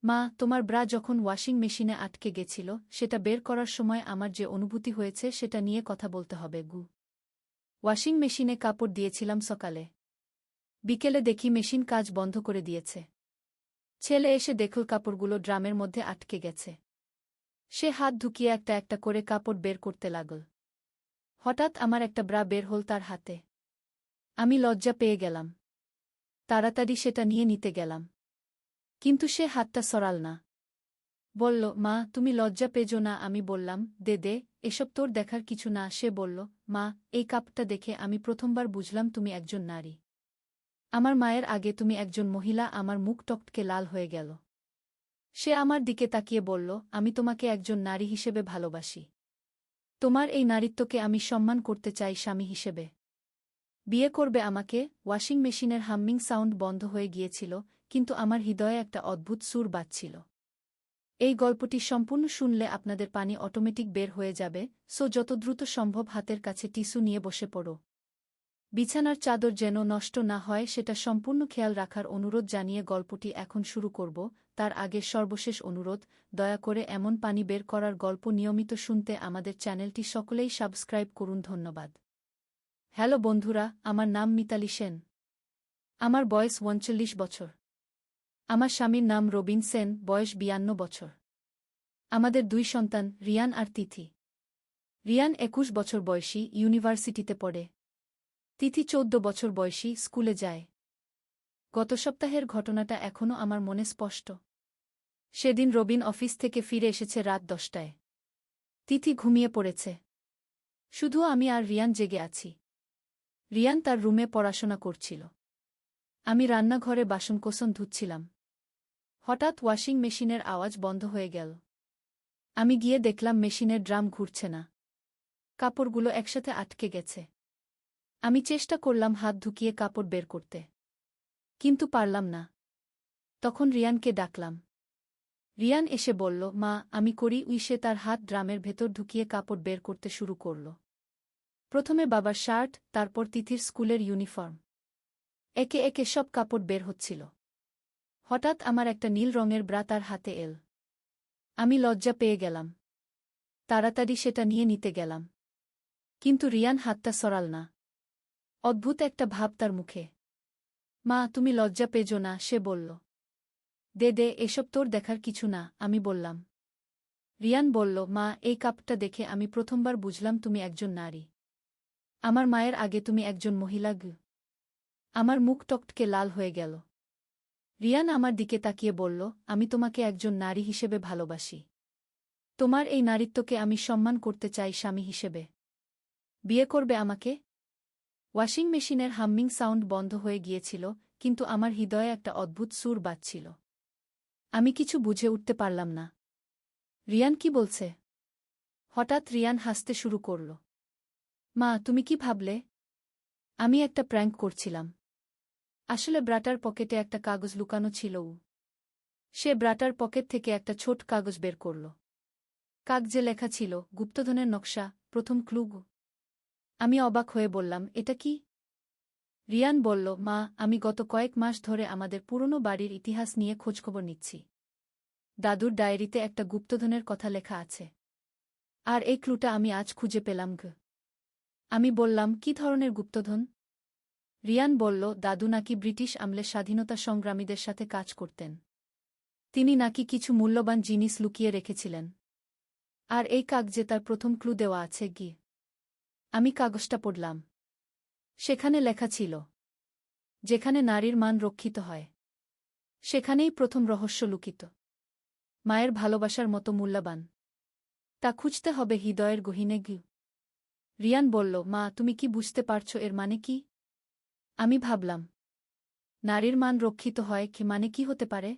মা, তোমার ব্রা যখন ওয়াশিং মেশিনে আটকে গেছিল সেটা বের করার সময় আমার যে অনুভূতি হয়েছে সেটা নিয়ে কথা বলতে হবে গু। ওয়াশিং মেশিনে কাপড় দিয়েছিলাম সকালে। বিকেলে দেখি মেশিন কাজ বন্ধ করে দিয়েছে। ছেলে এসে দেখল কাপড়গুলো ড্রামের মধ্যে আটকে গেছে। সে হাত ঢুকিয়ে একটা একটা করে কাপড় বের করতে লাগল। হঠাৎ আমার একটা ব্রা বের হল তার হাতে। আমি লজ্জা পেয়ে গেলাম। তাড়াতাড়ি সেটা নিয়ে নিতে গেলাম। কিন্তু সে হাতটা সরাল না। বলল, মা, তুমি লজ্জা পেজো না। আমি বললাম, দে দে, এসব তোর দেখার কিছু না। সে বলল, মা, এই কাপটা দেখে আমি প্রথমবার বুঝলাম তুমি একজন নারী। আমার মায়ের আগে তুমি একজন মহিলা। আমার মুখ টকটকে লাল হয়ে গেল। সে আমার দিকে তাকিয়ে বলল, আমি তোমাকে একজন নারী হিসেবে ভালোবাসি। তোমার এই নারীত্বকে আমি সম্মান করতে চাই স্বামী হিসেবে। বিয়ে করবে আমাকে? ওয়াশিং মেশিনের হাম্মিং সাউন্ড বন্ধ হয়ে গিয়েছিল, কিন্তু আমার হৃদয়ে একটা অদ্ভুত সুর বাজছিল। এই গল্পটি সম্পূর্ণ শুনলে আপনাদের পানি অটোমেটিক বের হয়ে যাবে, সো যত দ্রুত সম্ভব হাতের কাছে টিস্যু নিয়ে বসে পড়ো। বিছানার চাদর যেন নষ্ট না হয় সেটা সম্পূর্ণ খেয়াল রাখার অনুরোধ জানিয়ে গল্পটি এখন শুরু করব। তার আগে সর্বশেষ অনুরোধ, দয়া করে এমন পানি বের করার গল্প নিয়মিত শুনতে আমাদের চ্যানেলটি সকলেই সাবস্ক্রাইব করুন। ধন্যবাদ। হ্যালো বন্ধুরা, আমার নাম মিতালি সেন। আমার বয়স ৩৯ বছর। আমার স্বামীর নাম রবিন সেন, বয়স ৫২ বছর। আমাদের ২ সন্তান, রিয়ান আর তিথি। রিয়ান ২১ বছর বয়সী, ইউনিভার্সিটিতে পড়ে। তিথি ১৪ বছর বয়সী, স্কুলে যায়। গত সপ্তাহের ঘটনাটা এখনও আমার মনে স্পষ্ট। সেদিন রবিন অফিস থেকে ফিরে এসেছে রাত ১০টায়। তিথি ঘুমিয়ে পড়েছে। শুধু আমি আর রিয়ান জেগে আছি। রিয়ান তার রুমে পড়াশোনা করছিল। আমি রান্নাঘরে বাসনকোসন ধুচ্ছিলাম। হঠাৎ ওয়াশিং মেশিনের আওয়াজ বন্ধ হয়ে গেল। আমি গিয়ে দেখলাম মেশিনের ড্রাম ঘুরছে না। কাপড়গুলো একসাথে আটকে গেছে। আমি চেষ্টা করলাম হাত ঢুকিয়ে কাপড় বের করতে, কিন্তু পারলাম না। তখন রিয়ানকে ডাকলাম। রিয়ান এসে বলল, মা, আমি করি। সে তার হাত ড্রামের ভেতর ঢুকিয়ে কাপড় বের করতে শুরু করল। প্রথমে বাবার শার্ট, তারপর তিথির স্কুলের ইউনিফর্ম। একে একে সব কাপড় বের হচ্ছিল। হঠাৎ আমার একটা নীল রঙের ব্রা তার হাতে এল। আমি লজ্জা পেয়ে গেলাম। তাড়াতাড়ি সেটা নিয়ে নিতে গেলাম। কিন্তু রিয়ান হাতটা সরাল না। অদ্ভুত একটা ভাব তার মুখে। মা, তুমি লজ্জা পেজো না? সে বলল। দে দে, এসব তোর দেখার কিছু না। আমি বললাম। রিয়ান বলল, মা, এই কাপটা দেখে আমি প্রথমবার বুঝলাম তুমি একজন নারী। আমার মায়ের আগে তুমি একজন মহিলা। আমার মুখ টকটকে লাল হয়ে গেল। রিয়ান আমার দিকে তাকিয়ে বলল, আমি তোমাকে একজন নারী হিসেবে ভালোবাসি। তোমার এই নারীত্বকে আমি সম্মান করতে চাই স্বামী হিসেবে। বিয়ে করবে আমাকে? ওয়াশিং মেশিনের হাম্মিং সাউন্ড বন্ধ হয়ে গিয়েছিল, কিন্তু আমার হৃদয়ে একটা অদ্ভুত সুর বাজছিল। আমি কিছু বুঝে উঠতে পারলাম না। রিয়ান কি বলছে? হঠাৎ রিয়ান হাসতে শুরু করল। মা, তুমি কি ভাবলে? আমি একটা প্র্যাঙ্ক করছিলাম। আসলে ব্রাটার পকেটে একটা কাগজ লুকানো ছিল। সে ব্রাটার পকেট থেকে একটা ছোট কাগজ বের করল। কাগজে লেখা ছিল, গুপ্তধনের নকশা, প্রথম ক্লু। আমি অবাক হয়ে বললাম, এটা কি? রিয়ান বলল, মা, আমি গত কয়েক মাস ধরে আমাদের পুরনো বাড়ির ইতিহাস নিয়ে খোঁজখবর নিচ্ছি। দাদুর ডায়েরিতে একটা গুপ্তধনের কথা লেখা আছে। আর এই ক্লুটা আমি আজ খুঁজে পেলাম। আমি বললাম, কি ধরনের গুপ্তধন? রিয়ান বলল, দাদু নাকি ব্রিটিশ আমলে স্বাধীনতা সংগ্রামীদের সাথে কাজ করতেন। তিনি নাকি কিছু মূল্যবান জিনিস লুকিয়ে রেখেছিলেন। আর এই কাগজে তার প্রথম ক্লু দেওয়া আছে। আমি কাগজটা পড়লাম। সেখানে লেখা ছিল, যেখানে নারীর মান রক্ষিত হয়, সেখানেই প্রথম রহস্য লুকিত। মায়ের ভালোবাসার মতো মূল্যবান। তা খুঁজতে হবে হৃদয়ের গহীনে। রিয়ান বলল, মা, তুমি কি বুঝতে পারছো এর মানে কি? আমি ভাবলাম, নারীর মান রক্ষিত হয় কি মানে কি হতে পারে?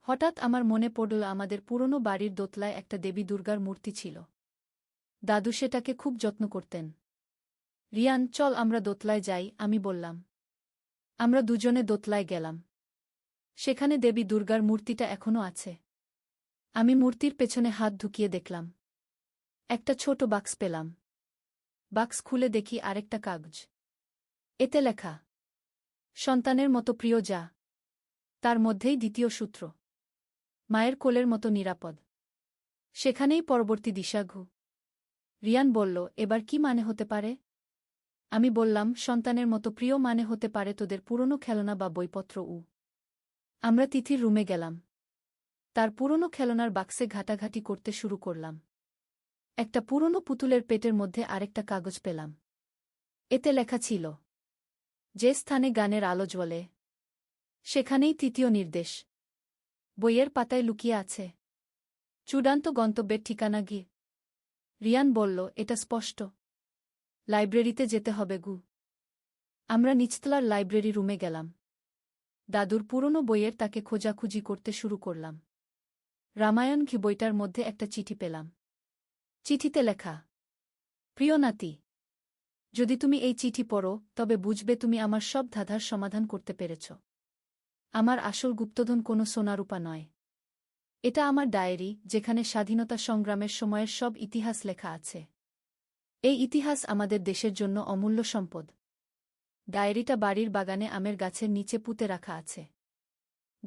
হঠাৎ আমার মনে পড়ল আমাদের পুরনো বাড়ির দোতলায় একটা দেবী দুর্গার মূর্তি ছিল। দাদু সেটাকে খুব যত্ন করতেন। রিয়ান, চল আমরা দোতলায় যাই, আমি বললাম। আমরা দুজনে দোতলায় গেলাম। সেখানে দেবী দুর্গার মূর্তিটা এখনও আছে। আমি মূর্তির পেছনে হাত ঢুকিয়ে দেখলাম। একটা ছোট বাক্স পেলাম। বাক্স খুলে দেখি আরেকটা কাগজ। এতে লেখা, সন্তানের মতো প্রিয় যা। তার মধ্যেই দ্বিতীয় সূত্র। মায়ের কোলের মতো নিরাপদ। সেখানেই পরবর্তী দিশা ঘু। রিয়ান বলল, এবার কি মানে হতে পারে? আমি বললাম, সন্তানের মতো প্রিয় মানে হতে পারে তোদের পুরনো খেলনা বা বইপত্র। আমরা তিথির রুমে গেলাম। তার পুরনো খেলনার বাক্সে ঘাটাঘাটি করতে শুরু করলাম। একটা পুরনো পুতুলের পেটের মধ্যে আরেকটা কাগজ পেলাম। এতে লেখা ছিল, যে স্থানে গানের আলো জ্বলে সেখানেই তৃতীয় নির্দেশ। বইয়ের পাতায় লুকিয়ে আছে চূড়ান্ত গন্তব্যের ঠিকানা। গি রিয়ান বলল, এটা স্পষ্ট। লাইব্রেরিতে যেতে হবে গু। আমরা নিচতলার লাইব্রেরি রুমে গেলাম। দাদুর পুরনো বইয়ের তাকে খোঁজাখুঁজি করতে শুরু করলাম। রামায়ণ ঘি বইটার মধ্যে একটা চিঠি পেলাম। চিঠিতে লেখা, প্রিয় নাতি, যদি তুমি এই চিঠি পড়ো তবে বুঝবে তুমি আমার সব ধাঁধার সমাধান করতে পেরেছ। আমার আসল গুপ্তধন কোনো সোনারূপা নয়। এটা আমার ডায়েরি, যেখানে স্বাধীনতা সংগ্রামের সময়ের সব ইতিহাস লেখা আছে। এই ইতিহাস আমাদের দেশের জন্য অমূল্য সম্পদ। ডায়েরিটা বাড়ির বাগানে আমের গাছের নিচে পুঁতে রাখা আছে।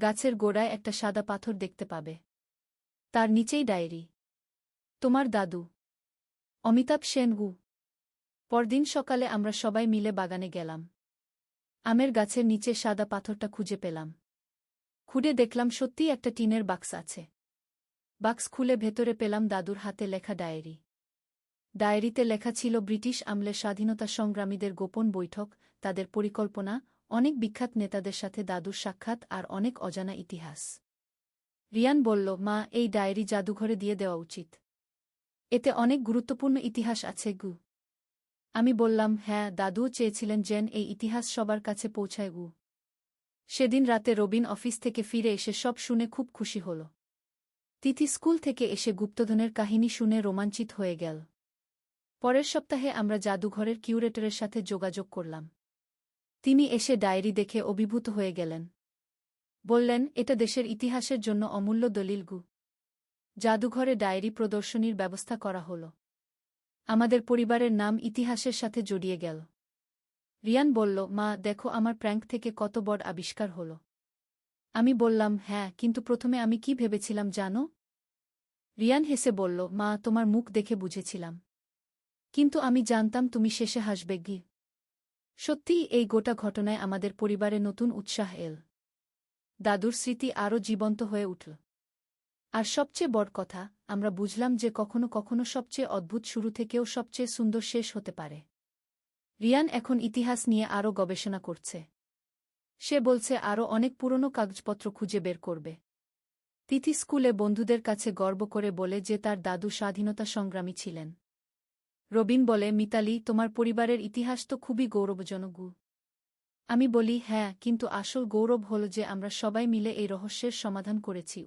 গাছের গোড়ায় একটা সাদা পাথর দেখতে পাবে। তার নিচেই ডায়েরি। তোমার দাদু, অমিতাভ সেন। পরদিন সকালে আমরা সবাই মিলে বাগানে গেলাম। আমের গাছের নিচে সাদা পাথরটা খুঁজে পেলাম। খুঁড়ে দেখলাম সত্যিই একটা টিনের বাক্স আছে। বাক্স খুলে ভেতরে পেলাম দাদুর হাতে লেখা ডায়েরি। ডায়েরিতে লেখা ছিল ব্রিটিশ আমলে স্বাধীনতা সংগ্রামীদের গোপন বৈঠক, তাদের পরিকল্পনা, অনেক বিখ্যাত নেতাদের সাথে দাদুর সাক্ষাৎ আর অনেক অজানা ইতিহাস। রিয়ান বলল, মা, এই ডায়েরি জাদুঘরে দিয়ে দেওয়া উচিত। এতে অনেক গুরুত্বপূর্ণ ইতিহাস আছে গু। আমি বললাম, হ্যাঁ, দাদুও চেয়েছিলেন যেন এই ইতিহাস সবার কাছে পৌঁছায় গু। সেদিন রাতে রবিন অফিস থেকে ফিরে এসে সব শুনে খুব খুশি হল। তিথি স্কুল থেকে এসে গুপ্তধনের কাহিনী শুনে রোমাঞ্চিত হয়ে গেল। পরের সপ্তাহে আমরা জাদুঘরের কিউরেটরের সাথে যোগাযোগ করলাম। তিনি এসে ডায়েরি দেখে অভিভূত হয়ে গেলেন। বললেন, এটা দেশের ইতিহাসের জন্য অমূল্য দলিল গু। জাদুঘরে ডায়েরি প্রদর্শনীর ব্যবস্থা করা হল। আমাদের পরিবারের নাম ইতিহাসের সাথে জড়িয়ে গেল। রিয়ান বলল, মা, দেখো আমার প্র্যাঙ্ক থেকে কত বড় আবিষ্কার হল। আমি বললাম, হ্যাঁ, কিন্তু প্রথমে আমি কি ভেবেছিলাম জানো? রিয়ান হেসে বলল, মা, তোমার মুখ দেখে বুঝেছিলাম। কিন্তু আমি জানতাম তুমি শেষে হাসবে গি। সত্যিই এই গোটা ঘটনায় আমাদের পরিবারে নতুন উৎসাহ এল। দাদুর স্মৃতি আরও জীবন্ত হয়ে উঠল। আর সবচেয়ে বড় কথা, আমরা বুঝলাম যে কখনো কখনো সবচেয়ে অদ্ভুত শুরু থেকেও সবচেয়ে সুন্দর শেষ হতে পারে। রিয়ান এখন ইতিহাস নিয়ে আরও গবেষণা করছে। সে বলছে আরও অনেক পুরনো কাগজপত্র খুঁজে বের করবে। তিথি স্কুলে বন্ধুদের কাছে গর্ব করে বলে যে তার দাদু স্বাধীনতা সংগ্রামী ছিলেন। রবিন বলে, মিতালি, তোমার পরিবারের ইতিহাস তো খুবই গৌরবজনক। আমি বলি, হ্যাঁ, কিন্তু আসল গৌরব হল যে আমরা সবাই মিলে এই রহস্যের সমাধান করেছি।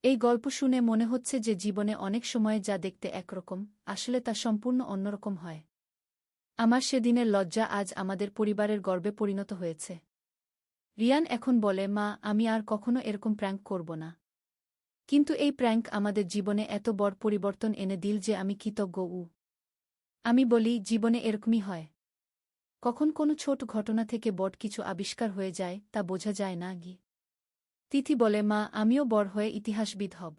এই গল্প শুনে মনে হচ্ছে যে জীবনে অনেক সময় যা দেখতে একরকম, আসলে তা সম্পূর্ণ অন্যরকম হয়। আমার সেদিনের লজ্জা আজ আমাদের পরিবারের গর্বে পরিণত হয়েছে। রিয়ান এখন বলে, মা, আমি আর কখনো এরকম প্র্যাঙ্ক করব না। কিন্তু এই প্র্যাঙ্ক আমাদের জীবনে এত বড় পরিবর্তন এনে দিল যে আমি কৃতজ্ঞ। আমি বলি, জীবনে এরকমই হয়। কখন কোনো ছোট ঘটনা থেকে বড় কিছু আবিষ্কার হয়ে যায় তা বোঝা যায় না গি। তিথি বলে, মা, আমিও বড় হয়ে ইতিহাসবিদ হব।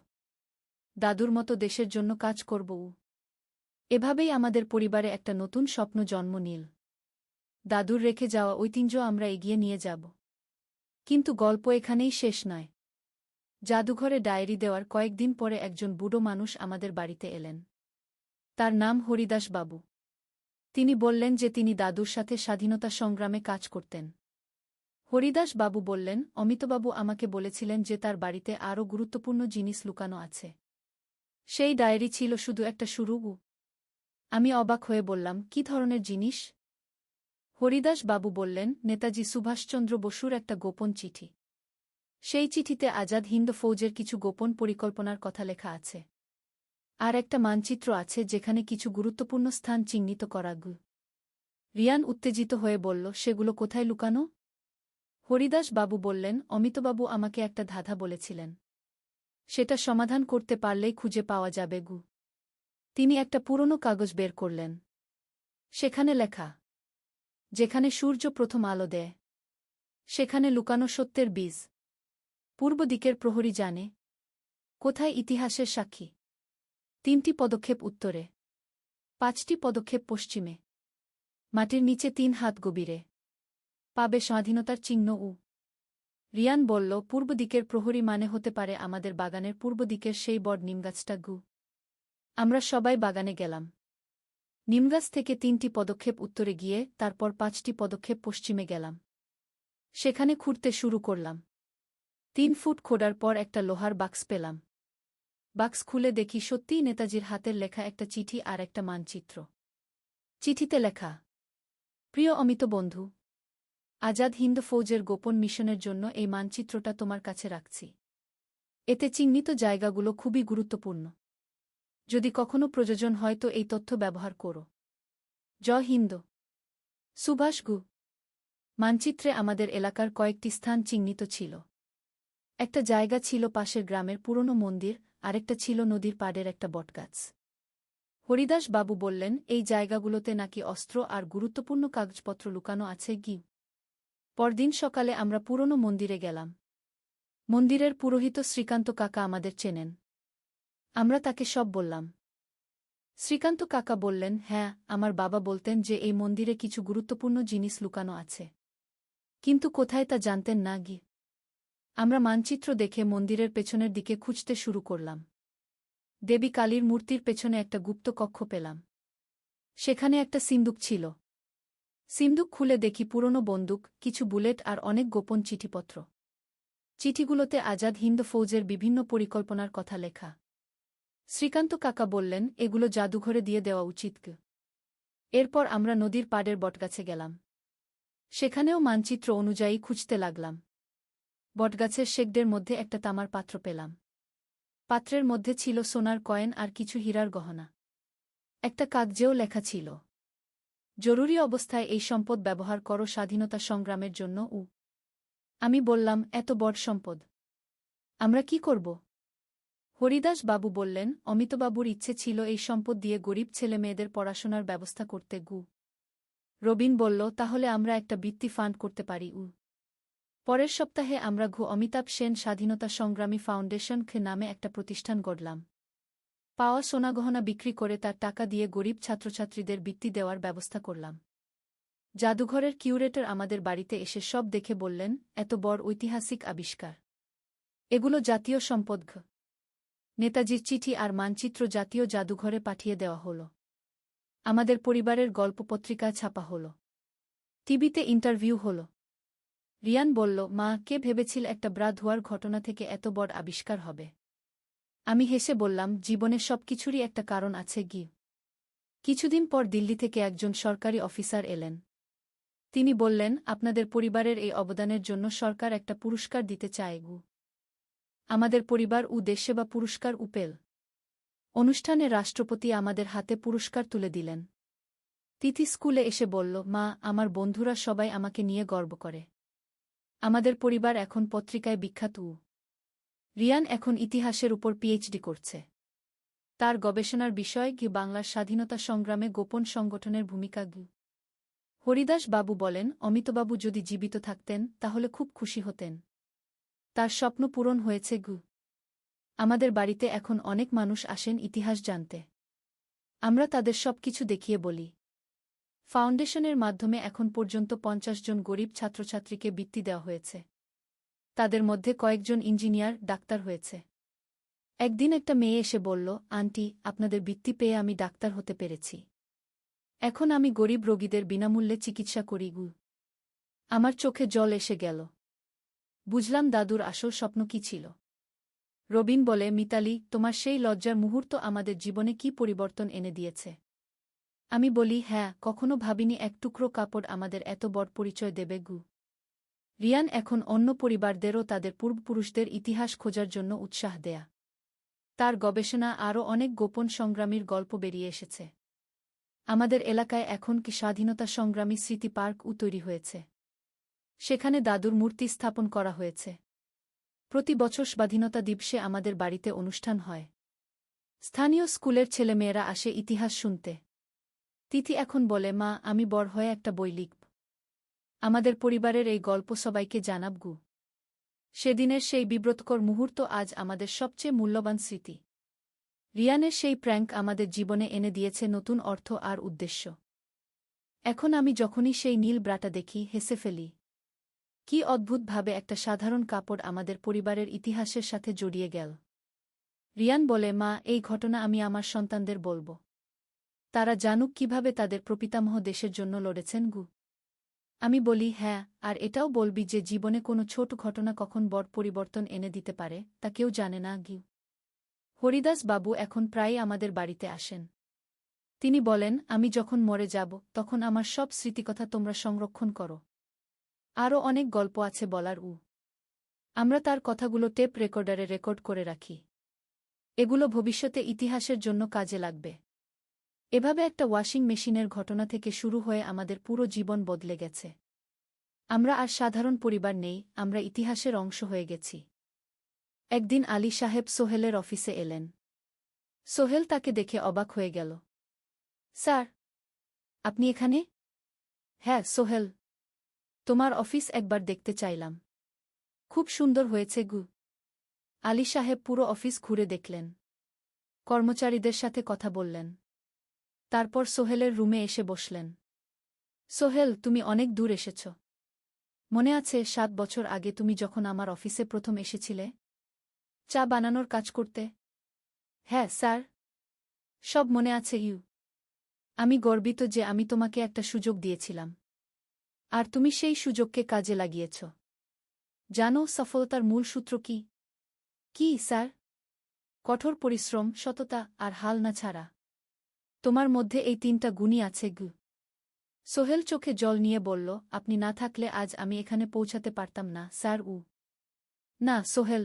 দাদুর মতো দেশের জন্য কাজ করব। এভাবেই আমাদের পরিবারে একটা নতুন স্বপ্ন জন্ম নিল। দাদুর রেখে যাওয়া ঐতিহ্য আমরা এগিয়ে নিয়ে যাব। কিন্তু গল্প এখানেই শেষ নয়। জাদুঘরে ডায়েরি দেওয়ার কয়েকদিন পরে একজন বুড়ো মানুষ আমাদের বাড়িতে এলেন। তার নাম হরিদাস বাবু। তিনি বললেন যে তিনি দাদুর সাথে স্বাধীনতা সংগ্রামে কাজ করতেন। হরিদাস বাবু বললেন, অমিতবাবু আমাকে বলেছিলেন যে তার বাড়িতে আরও গুরুত্বপূর্ণ জিনিস লুকানো আছে। সেই ডায়েরি ছিল শুধু একটা শুরু। আমি অবাক হয়ে বললাম, কি ধরনের জিনিস? হরিদাস বাবু বললেন, নেতাজি সুভাষচন্দ্র বসুর একটা গোপন চিঠি। সেই চিঠিতে আজাদ হিন্দ ফৌজের কিছু গোপন পরিকল্পনার কথা লেখা আছে। আর একটা মানচিত্র আছে যেখানে কিছু গুরুত্বপূর্ণ স্থান চিহ্নিত করা। রিয়ান উত্তেজিত হয়ে বলল, সেগুলো কোথায় লুকানো? হরিদাস বাবু বললেন, অমিতবাবু আমাকে একটা ধাঁধা বলেছিলেন। সেটা সমাধান করতে পারলেই খুঁজে পাওয়া যাবে। তিনি একটা পুরনো কাগজ বের করলেন। সেখানে লেখা, যেখানে সূর্য প্রথম আলো দেয় সেখানে লুকানো সত্যের বীজ। পূর্ব দিকের প্রহরী জানে কোথায় ইতিহাসের সাক্ষী? 3টি পদক্ষেপ উত্তরে, 5টি পদক্ষেপ পশ্চিমে, মাটির নিচে 3 হাত গভীরে, পাবে স্বাধীনতার চিহ্ন রিয়ান বলল, পূর্ব দিকের প্রহরী মানে হতে পারে আমাদের বাগানের পূর্ব দিকের সেই বড় নিমগাছটা আমরা সবাই বাগানে গেলাম। নিমগাছ থেকে 3টি পদক্ষেপ উত্তরে গিয়ে তারপর 5টি পদক্ষেপ পশ্চিমে গেলাম। সেখানে খুঁড়তে শুরু করলাম। 3 ফুট খোঁড়ার পর একটা লোহার বাক্স পেলাম। বাক্স খুলে দেখি সত্যিই নেতাজির হাতের লেখা একটা চিঠি আর একটা মানচিত্র। চিঠিতে লেখা, প্রিয় অমিত বন্ধু, আজাদ হিন্দ ফৌজের গোপন মিশনের জন্য এই মানচিত্রটা তোমার কাছে রাখছি। এতে চিহ্নিত জায়গাগুলো খুবই গুরুত্বপূর্ণ। যদি কখনো প্রয়োজন হয় তো এই তথ্য ব্যবহার করো। জয় হিন্দ। সুভাষ মানচিত্রে আমাদের এলাকার কয়েকটি স্থান চিহ্নিত ছিল। একটা জায়গা ছিল পাশের গ্রামের পুরনো মন্দির, আরেকটা ছিল নদীর পাড়ের একটা বটগাছ। হরিদাস বাবু বললেন, এই জায়গাগুলোতে নাকি অস্ত্র আর গুরুত্বপূর্ণ কাগজপত্র লুকানো আছে পরদিন সকালে আমরা পুরনো মন্দিরে গেলাম। মন্দিরের পুরোহিত শ্রীকান্ত কাকা আমাদের চেনেন। আমরা তাকে সব বললাম। শ্রীকান্ত কাকা বললেন, হ্যাঁ, আমার বাবা বলতেন যে এই মন্দিরে কিছু গুরুত্বপূর্ণ জিনিস লুকানো আছে, কিন্তু কোথায় তা জানতেন না আমরা মানচিত্র দেখে মন্দিরের পেছনের দিকে খুঁজতে শুরু করলাম। দেবী কালীর মূর্তির পেছনে একটা গুপ্ত কক্ষ পেলাম। সেখানে একটা সিন্দুক ছিল। সিন্দুক খুলে দেখি পুরনো বন্দুক, কিছু বুলেট আর অনেক গোপন চিঠিপত্র। চিঠিগুলোতে আজাদ হিন্দ ফৌজের বিভিন্ন পরিকল্পনার কথা লেখা। শ্রীকান্ত কাকা বললেন, এগুলো জাদুঘরে দিয়ে দেওয়া উচিত। এরপর আমরা নদীর পাড়ের বটগাছে গেলাম। সেখানেও মানচিত্র অনুযায়ী খুঁজতে লাগলাম। বটগাছের শেকদের মধ্যে একটা তামার পাত্র পেলাম। পাত্রের মধ্যে ছিল সোনার কয়েন আর কিছু হীরার গহনা। একটা কাগজেও লেখা ছিল, জরুরি অবস্থায় এই সম্পদ ব্যবহার করো স্বাধীনতা সংগ্রামের জন্য আমি বললাম, এত বড় সম্পদ আমরা কি করব? হরিদাস বাবু বললেন, অমিতবাবুর ইচ্ছে ছিল এই সম্পদ দিয়ে গরিব ছেলেমেয়েদের পড়াশোনার ব্যবস্থা করতে রবিন বলল, তাহলে আমরা একটা বৃত্তি ফান্ড করতে পারি পরের সপ্তাহে আমরা অমিতাভ সেন স্বাধীনতা সংগ্রামী ফাউন্ডেশন নামে একটা প্রতিষ্ঠান গড়লাম। পাওয়া সোনাগহনা বিক্রি করে তার টাকা দিয়ে গরিব ছাত্রছাত্রীদের বৃত্তি দেওয়ার ব্যবস্থা করলাম। জাদুঘরের কিউরেটর আমাদের বাড়িতে এসে সব দেখে বললেন, এত বড় ঐতিহাসিক আবিষ্কার, এগুলো জাতীয় সম্পদ। নেতাজির চিঠি আর মানচিত্র জাতীয় জাদুঘরে পাঠিয়ে দেওয়া হল। আমাদের পরিবারের গল্প পত্রিকায় ছাপা হল। টিভিতে ইন্টারভিউ হল। রিয়ান বলল, মা, কে ভেবেছিল একটা ব্রা ধোয়ার ঘটনা থেকে এত বড় আবিষ্কার হবে? আমি হেসে বললাম, জীবনের সবকিছুরই একটা কারণ আছে কিছুদিন পর দিল্লি থেকে একজন সরকারি অফিসার এলেন। তিনি বললেন, আপনাদের পরিবারের এই অবদানের জন্য সরকার একটা পুরস্কার দিতে চায় আমাদের পরিবার দেশসেবা পুরস্কার পেল। অনুষ্ঠানে রাষ্ট্রপতি আমাদের হাতে পুরস্কার তুলে দিলেন। তিথি স্কুলে এসে বলল, মা, আমার বন্ধুরা সবাই আমাকে নিয়ে গর্ব করে। আমাদের পরিবার এখন পত্রিকায় বিখ্যাত। রিয়ান এখন ইতিহাসের উপর পিএইচডি করছে। তার গবেষণার বিষয় বাংলার স্বাধীনতা সংগ্রামে গোপন সংগঠনের ভূমিকা। হরিদাস বাবু বলেন, অমিতবাবু যদি জীবিত থাকতেন তাহলে খুব খুশি হতেন। তার স্বপ্ন পূরণ হয়েছে আমাদের বাড়িতে এখন অনেক মানুষ আসেন ইতিহাস জানতে। আমরা তাদের সবকিছু দেখিয়ে বলি। ফাউন্ডেশনের মাধ্যমে এখন পর্যন্ত 50 জন গরিব ছাত্রছাত্রীকে বৃত্তি দেওয়া হয়েছে। তাদের মধ্যে কয়েকজন ইঞ্জিনিয়ার, ডাক্তার হয়েছে। একদিন একটা মেয়ে এসে বলল, আন্টি, আপনাদের বৃত্তি পেয়ে আমি ডাক্তার হতে পেরেছি। এখন আমি গরিব রোগীদের বিনামূল্যে চিকিৎসা করি। আমার চোখে জল এসে গেল। বুঝলাম দাদুর আসল স্বপ্ন কি ছিল। রবিন বলে, মিতালি, তোমার সেই লজ্জার মুহূর্ত আমাদের জীবনে কি পরিবর্তন এনে দিয়েছে। আমি বলি, হ্যাঁ, কখনো ভাবিনি এক টুকরো কাপড় আমাদের এত বড় পরিচয় দেবে। রিয়ান এখন অন্য পরিবারদেরও তাদের পূর্বপুরুষদের ইতিহাস খোঁজার জন্য উৎসাহ দেয়া। তার গবেষণা আরও অনেক গোপন সংগ্রামীর গল্প বেরিয়ে এসেছে। আমাদের এলাকায় এখন স্বাধীনতা সংগ্রামী স্মৃতি পার্ক তৈরি হয়েছে। সেখানে দাদুর মূর্তি স্থাপন করা হয়েছে। প্রতি বছর স্বাধীনতা দিবসে আমাদের বাড়িতে অনুষ্ঠান হয়। স্থানীয় স্কুলের ছেলেমেয়েরা আসে ইতিহাস শুনতে। তিথি এখন বলে, মা, আমি বড় হয়ে একটা বই লিখব। আমাদের পরিবারের এই গল্প সবাইকে জানাব। সেদিনের সেই বিব্রতকর মুহূর্ত আজ আমাদের সবচেয়ে মূল্যবান স্মৃতি। রিয়ানের সেই প্র্যাঙ্ক আমাদের জীবনে এনে দিয়েছে নতুন অর্থ আর উদ্দেশ্য। এখন আমি যখনই সেই নীল ব্রাটা দেখি হেসে ফেলি। কি অদ্ভুতভাবে একটা সাধারণ কাপড় আমাদের পরিবারের ইতিহাসের সাথে জড়িয়ে গেল। রিয়ান বলে, মা, এই ঘটনা আমি আমার সন্তানদের বলব। তারা জানুক কিভাবে তাদের প্রপিতামহ দেশের জন্য লড়েছেন। আমি বলি, হ্যাঁ, আর এটাও বলবি যে জীবনে কোনো ছোট ঘটনা কখন বড় পরিবর্তন এনে দিতে পারে তা কেউ জানে না। হরিদাস বাবু এখন প্রায়ই আমাদের বাড়িতে আসেন। তিনি বলেন, আমি যখন মরে যাব তখন আমার সব স্মৃতিকথা তোমরা সংরক্ষণ করো। আরও অনেক গল্প আছে বলার। আমরা তার কথাগুলো টেপ রেকর্ডারে রেকর্ড করে রাখি। এগুলো ভবিষ্যতে ইতিহাসের জন্য কাজে লাগবে। এভাবে একটা ওয়াশিং মেশিনের ঘটনা থেকে শুরু হয়ে আমাদের পুরো জীবন বদলে গেছে। আমরা আর সাধারণ পরিবার নেই, আমরা ইতিহাসের অংশ হয়ে গেছি। একদিন আলী সাহেব সোহেলের অফিসে এলেন। সোহেল তাকে দেখে অবাক হয়ে গেল। স্যার, আপনি এখানে? হ্যাঁ সোহেল, তোমার অফিস একবার দেখতে চাইলাম। খুব সুন্দর হয়েছে। আলী সাহেব পুরো অফিস ঘুরে দেখলেন, কর্মচারীদের সাথে কথা বললেন। তারপর সোহেলের রুমে এসে বসলেন। সোহেল, তুমি অনেক দূর এসেছ। মনে আছে 7 বছর আগে তুমি যখন আমার অফিসে প্রথম এসেছিলে চা বানানোর কাজ করতে? হ্যাঁ স্যার, সব মনে আছে। আমি গর্বিত যে আমি তোমাকে একটা সুযোগ দিয়েছিলাম, আর তুমি সেই সুযোগকে কাজে লাগিয়েছ। জানো সফলতার মূল সূত্র কি? কি স্যার? কঠোর পরিশ্রম, সততা আর হাল না ছাড়া। তোমার মধ্যে এই 3টা গুণই আছে। সোহেল চোখে জল নিয়ে বলল, আপনি না থাকলে আজ আমি এখানে পৌঁছাতে পারতাম না স্যার। না সোহেল,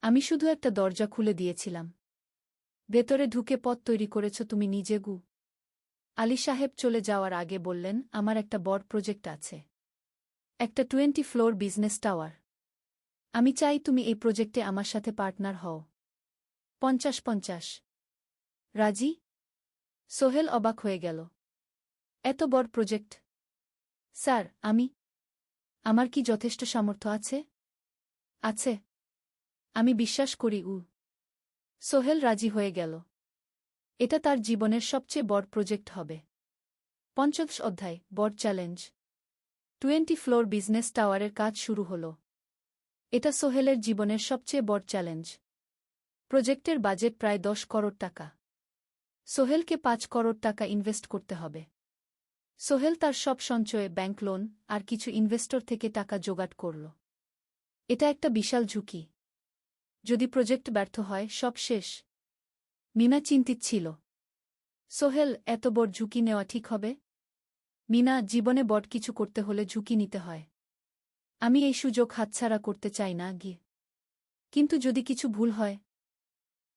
আমি শুধু একটা দরজা খুলে দিয়েছিলাম। ভেতরে ঢুকে পথ তৈরি করেছ তুমি নিজে। আলী সাহেব চলে যাওয়ার আগে বললেন, আমার একটা বড় প্রজেক্ট আছে, একটা 20 ফ্লোর বিজনেস টাওয়ার। আমি চাই তুমি এই প্রজেক্টে আমার সাথে পার্টনার হও। 50-50 রাজি? সোহেল অবাক হয়ে গেল। এত বড় প্রজেক্ট? স্যার, আমার কি যথেষ্ট সামর্থ্য আছে? আছে, আমি বিশ্বাস করি। সোহেল রাজি হয়ে গেল। এটা তার জীবনের সবচেয়ে বড় প্রজেক্ট হবে। 50 অধ্যায়, বড় চ্যালেঞ্জ। 20 ফ্লোর বিজনেস টাওয়ারের কাজ শুরু হল। এটা সোহেলের জীবনের সবচেয়ে বড় চ্যালেঞ্জ। প্রজেক্টের বাজেট প্রায় 10 করোড় টাকা। সোহেলকে 5 করোড় টাকা ইনভেস্ট করতে হবে। সোহেল তার সব সঞ্চয়ে, ব্যাংক লোন আর কিছু ইনভেস্টর থেকে টাকা জোগাড় করল। এটা একটা বিশাল ঝুঁকি। যদি প্রজেক্ট ব্যর্থ হয়, সব শেষ। মিনা চিন্তিত ছিল। সোহেল, এত বড় ঝুঁকি নেওয়া ঠিক হবে? মিনা, জীবনে বড় কিছু করতে হলে ঝুঁকি নিতে হয়। আমি এই সুযোগ হাতছাড়া করতে চাই না। কিন্তু যদি কিছু ভুল হয়?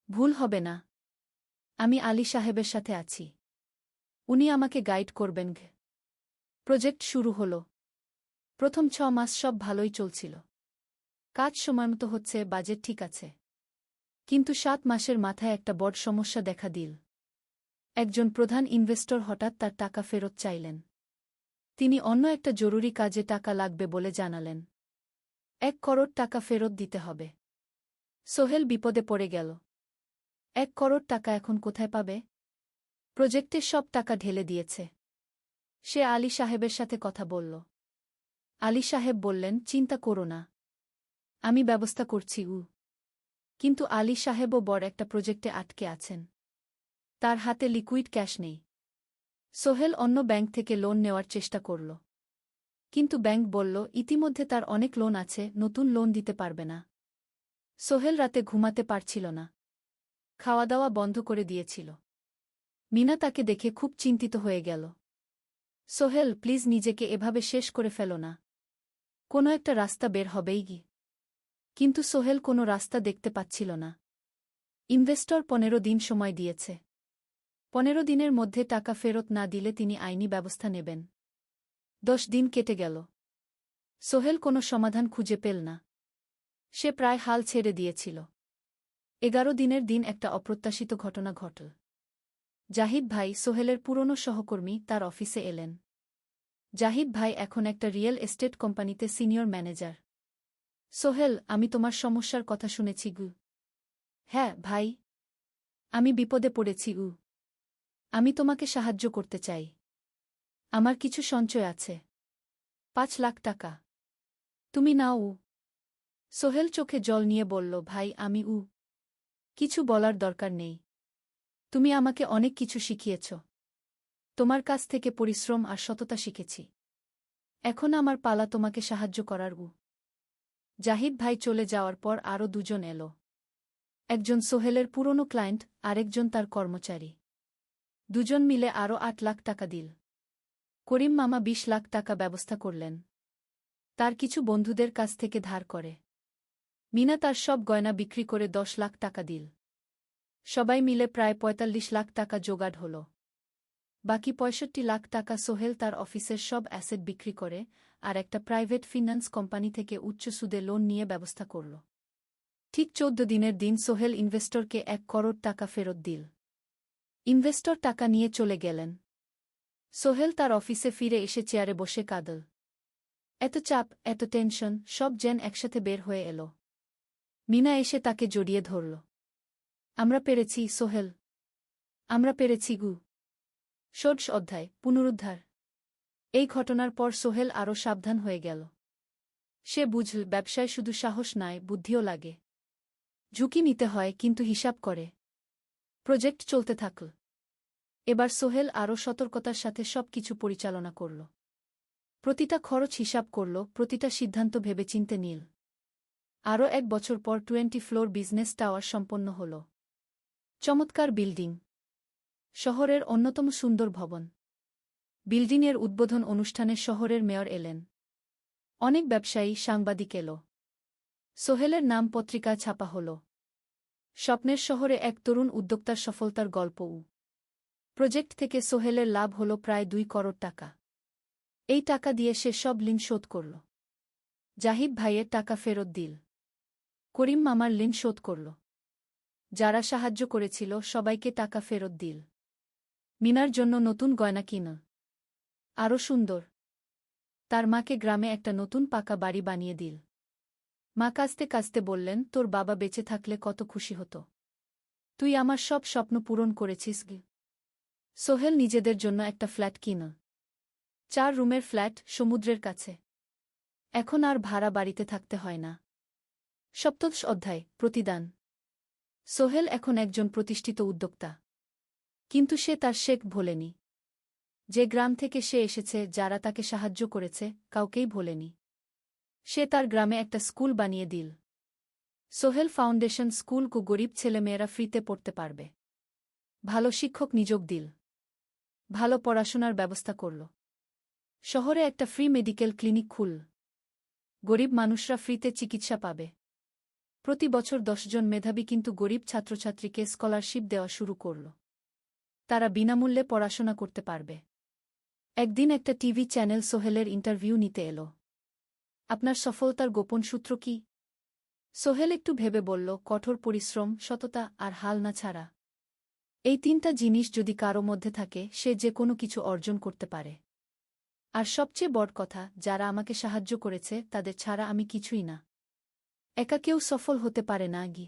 ভুল হবে না। আমি আলী সাহেবের সাথে আছি, উনি আমাকে গাইড করবেন। প্রজেক্ট শুরু হল। প্রথম 6 মাস সব ভালোই চলছিল। কাজ সময়মতো হচ্ছে, বাজেট ঠিক আছে। কিন্তু 7 মাসের মাথায় একটা বড় সমস্যা দেখা দিল। একজন প্রধান ইনভেস্টর হঠাৎ তার টাকা ফেরত চাইলেন। তিনি অন্য একটা জরুরি কাজে টাকা লাগবে বলে জানালেন। 1 করোড় টাকা ফেরত দিতে হবে। সোহেল বিপদে পড়ে গেল। 1 করোড় টাকা এখন কোথায় পাবে? প্রজেক্টে সব টাকা ঢেলে দিয়েছে। সে আলী সাহেবের সাথে কথা বলল। আলী সাহেব বললেন, চিন্তা করো না, আমি ব্যবস্থা করছি। কিন্তু আলী সাহেবও বড় একটা প্রজেক্টে আটকে আছেন। তার হাতে লিকুইড ক্যাশ নেই। সোহেল অন্য ব্যাংক থেকে লোন নেওয়ার চেষ্টা করল। কিন্তু ব্যাংক বলল, ইতিমধ্যে তার অনেক লোন আছে, নতুন লোন দিতে পারবে না। সোহেল রাতে ঘুমাতে পারছিল না। খাওয়া দাওয়া বন্ধ করে দিয়েছিল। মিনা তাকে দেখে খুব চিন্তিত হয়ে গেল। সোহেল, প্লিজ নিজেকে এভাবে শেষ করে ফেলো না। কোনো একটা রাস্তা বের হবেই। কিন্তু সোহেল কোনো রাস্তা দেখতে পাচ্ছিল না। ইনভেস্টর 15 দিন সময় দিয়েছে। 15 দিনের মধ্যে টাকা ফেরত না দিলে তিনি আইনি ব্যবস্থা নেবেন। 10 দিন কেটে গেল। সোহেল কোনো সমাধান খুঁজে পেল না। সে প্রায় হাল ছেড়ে দিয়েছিল। 11 দিনের দিন একটা অপ্রত্যাশিত ঘটনা ঘটল। জাহিদ ভাই, সোহেলের পুরনো সহকর্মী, তার অফিসে এলেন। জাহিদ ভাই এখন একটা রিয়েল এস্টেট কোম্পানিতে সিনিয়র ম্যানেজার। সোহেল, আমি তোমার সমস্যার কথা শুনেছি গু। হ্যাঁ ভাই, আমি বিপদে পড়েছি গু। আমি তোমাকে সাহায্য করতে চাই। আমার কিছু সঞ্চয় আছে, 5 লাখ টাকা। তুমি নাও। সোহেল চোখে জল নিয়ে বলল, ভাই আমি কিছু বলার দরকার নেই। তুমি আমাকে অনেক কিছু শিখিয়েছ। তোমার কাছ থেকে পরিশ্রম আর সততা শিখেছি। এখন আমার পালা তোমাকে সাহায্য করার। জাহিদ ভাই চলে যাওয়ার পর আরও দুজন এলো। একজন সোহেলের পুরনো ক্লায়েন্ট, আরেকজন তার কর্মচারী। দুজন মিলে আরও 8 লাখ টাকা দিল। করিম মামা 20 লাখ টাকা ব্যবস্থা করলেন। তার কিছু বন্ধুদের কাছ থেকে ধার করে। মিনা তার সব গয়না বিক্রি করে 10 লাখ টাকা দিল। সবাই মিলে প্রায় 45 লাখ টাকা জোগাড় হল। বাকি 65 লাখ টাকা সোহেল তার অফিসের সব অ্যাসেট বিক্রি করে আর একটা প্রাইভেট ফিন্যান্স কোম্পানি থেকে উচ্চ সুদে লোন নিয়ে ব্যবস্থা করল। ঠিক 14 দিনের দিন সোহেল ইনভেস্টরকে 1 করোড় টাকা ফেরত দিল। ইনভেস্টর টাকা নিয়ে চলে গেলেন। সোহেল তার অফিসে ফিরে এসে চেয়ারে বসে কাঁদল। এত চাপ, এত টেনশন, সব যেন একসাথে বের হয়ে এল। মিনা এসে তাকে জড়িয়ে ধরল। আমরা পেরেছি সোহেল, আমরা পেরেছি গু। ষোড়শ অধ্যায়, পুনরুদ্ধার। এই ঘটনার পর সোহেল আরও সাবধান হয়ে গেল। সে বুঝল ব্যবসায় শুধু সাহস নয়, বুদ্ধিও লাগে। ঝুঁকি নিতে হয়, কিন্তু হিসাব করে। প্রজেক্ট চলতে থাকল। এবার সোহেল আরও সতর্কতার সাথে সবকিছু পরিচালনা করল। প্রতিটা খরচ হিসাব করল, প্রতিটা সিদ্ধান্ত ভেবেচিন্তে নিল। আরও 1 বছর পর 20 ফ্লোর বিজনেস টাওয়ার সম্পন্ন হল। চমৎকার বিল্ডিং, শহরের অন্যতম সুন্দর ভবন। বিল্ডিংয়ের উদ্বোধন অনুষ্ঠানে শহরের মেয়র এলেন। অনেক ব্যবসায়ী, সাংবাদিক এল। সোহেলের নাম পত্রিকা ছাপা হল। স্বপ্নের শহরে এক তরুণ উদ্যোক্তার সফলতার গল্প। প্রজেক্ট থেকে সোহেলের লাভ হল প্রায় 2 করোড় টাকা। এই টাকা দিয়ে সে সব ঋণ শোধ করল। জাহিদ ভাইয়ের টাকা ফেরত দিল। করিম মামার ঋণ শোধ করল। যারা সাহায্য করেছিল সবাইকে টাকা ফেরত দিল। মিনার জন্য নতুন গয়না কিন, আরও সুন্দর। তার মাকে গ্রামে একটা নতুন পাকা বাড়ি বানিয়ে দিল। মা কাঁদতে কাঁদতে বললেন, তোর বাবা বেঁচে থাকলে কত খুশি হতো। তুই আমার সব স্বপ্ন পূরণ করেছিস গে। সোহেল নিজেদের জন্য একটা ফ্ল্যাট কিন, 4 রুমের ফ্ল্যাট, সমুদ্রের কাছে। এখন আর ভাড়া বাড়িতে থাকতে হয় না। সপ্তদশ অধ্যায়, প্রতিদান। সোহেল এখন একজন প্রতিষ্ঠিত উদ্যোক্তা। কিন্তু সে তার শেখ ভোলেনি। যে গ্রাম থেকে সে এসেছে, যারা তাকে সাহায্য করেছে, কাউকেই ভোলেনি। সে তার গ্রামে একটা স্কুল বানিয়ে দিল। সোহেল ফাউন্ডেশন স্কুল কু গরিব ছেলেমেয়েরা ফ্রিতে পড়তে পারবে। ভালো শিক্ষক নিযোগ দিল। ভালো পড়াশোনার ব্যবস্থা করল। শহরে একটা ফ্রি মেডিকেল ক্লিনিক খুল। গরিব মানুষরা ফ্রিতে চিকিৎসা পাবে। প্রতি বছর 10 জন মেধাবী কিন্তু গরিব ছাত্রছাত্রীকে স্কলারশিপ দেওয়া শুরু করল। তারা বিনামূল্যে পড়াশোনা করতে পারবে। একদিন একটা টিভি চ্যানেল সোহেলের ইন্টারভিউ নিতে এল। আপনার সফলতার গোপন সূত্র কি? সোহেল একটু ভেবে বলল, কঠোর পরিশ্রম, সততা আর হাল না ছাড়া। এই 3টা জিনিস যদি কারো মধ্যে থাকে, সে যে কোনো কিছু অর্জন করতে পারে। আর সবচেয়ে বড় কথা, যারা আমাকে সাহায্য করেছে তাদের ছাড়া আমি কিছুই না। একা কেউ সফল হতে পারে না গি।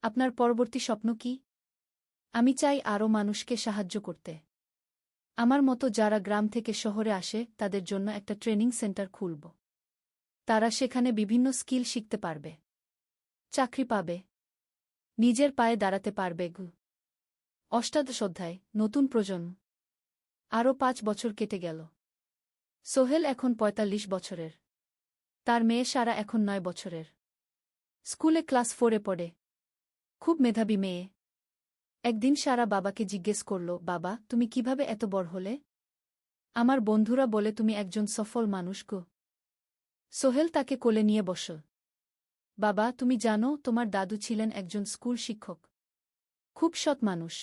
আপনার পরবর্তী স্বপ্ন কি? আমি চাই আরও মানুষকে সাহায্য করতে। আমার মতো যারা গ্রাম থেকে শহরে আসে তাদের জন্য একটা ট্রেনিং সেন্টার খুলব। তারা সেখানে বিভিন্ন স্কিল শিখতে পারবে, চাকরি পাবে, নিজের পায়ে দাঁড়াতে পারবে। অষ্টাদশ অধ্যায়, নতুন প্রজন্ম। আরও 5 বছর কেটে গেল। সোহেল এখন 45 বছরের। তার মেয়ে সারা এখন 9 বছরের। স্কুলে ক্লাস 4-এ পড়ে। খুব মেধাবী মেয়ে। একদিন সারা বাবাকে জিজ্ঞেস করল, বাবা, তুমি কিভাবে এত বড় হলে? আমার বন্ধুরা বলে তুমি একজন সফল মানুষ গো। সোহেল তাকে কোলে নিয়ে বসল। বাবা, তুমি জানো তোমার দাদু ছিলেন একজন স্কুল শিক্ষক। খুব সৎ মানুষ।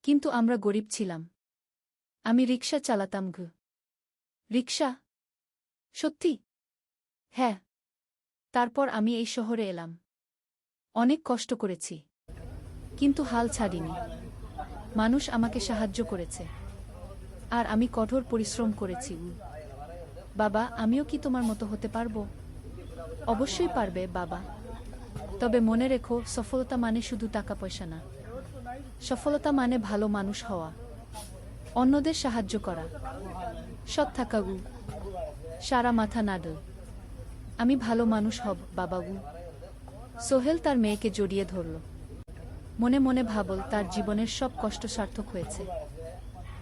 কিন্তু আমরা গরিব ছিলাম। আমি রিকশা চালাতাম গো। রিকশা? সত্যি? হ্যাঁ। তারপর আমি এই শহরে এলাম। অনেক কষ্ট করেছি, কিন্তু হাল ছাড়িনি। মানুষ আমাকে সাহায্য করেছে, আর আমি কঠোর পরিশ্রম করেছি। বাবা, আমিও কি তোমার মতো হতে পারবো? অবশ্যই পারবে বাবা, তবে মনে রেখো সফলতা মানে শুধু টাকা পয়সা না। সফলতা মানে ভালো মানুষ হওয়া, অন্যদের সাহায্য করা, সৎ থাকা। গু সারা মাথা নাড়ল। আমি ভালো মানুষ হব বাবাগু। সোহেল তার মেয়েকে জড়িয়ে ধরল। মনে মনে ভাবল তার জীবনের সব কষ্ট সার্থক হয়েছে।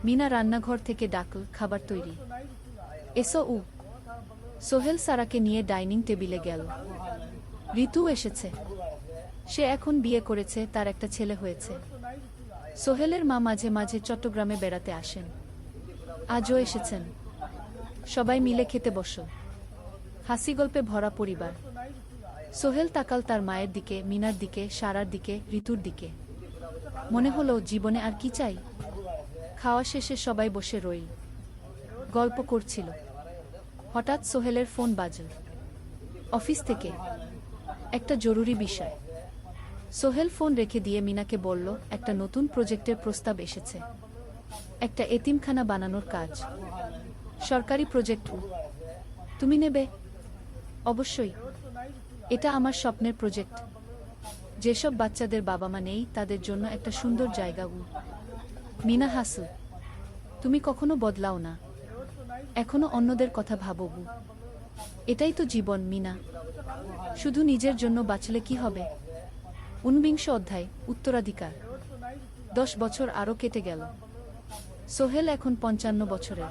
মিনা রান্নাঘর থেকে ডাকল, খাবার তৈরি। এসো। সোহেল সারাকে নিয়ে ডাইনিং টেবিলে গেল। ঋতু এসেছে। সে এখন বিয়ে করেছে, তার একটা ছেলে হয়েছে। সোহেলের মা মাঝে মাঝে চট্টগ্রামে বেড়াতে আসেন। আজও এসেছেন। সবাই মিলে খেতে বসল। হাসি গল্পে ভরা পরিবার। সোহেল তাকাল তার মায়ের দিকে, মিনার দিকে, সারার দিকে, ঋতুর দিকে। মনে হলো জীবনে আর কি চাই। খাওয়া শেষে সবাই বসে রইল, গল্প করছিল। হঠাৎ সোহেলের ফোন বাজল। অফিস থেকে একটা জরুরি বিষয়। সোহেল ফোন রেখে দিয়ে মিনাকে বলল, একটা নতুন প্রজেক্টের প্রস্তাব এসেছে। একটা এতিমখানা বানানোর কাজ। সরকারি প্রজেক্ট। তুমি নেবে? অবশ্যই। এটা আমার স্বপ্নের প্রজেক্ট। যেসব বাচ্চাদের বাবা মা নেই তাদের জন্য একটা সুন্দর জায়গা। মিনা হাসল। তুমি কখনো বদলাও না, এখনো অন্যদের কথা ভাবো। এটাই তো জীবন মিনা। শুধু নিজের জন্য বাঁচলে কি হবে? 49 অধ্যায়, উত্তরাধিকার। 10 বছর আরও কেটে গেল। সোহেল এখন 55 বছরের।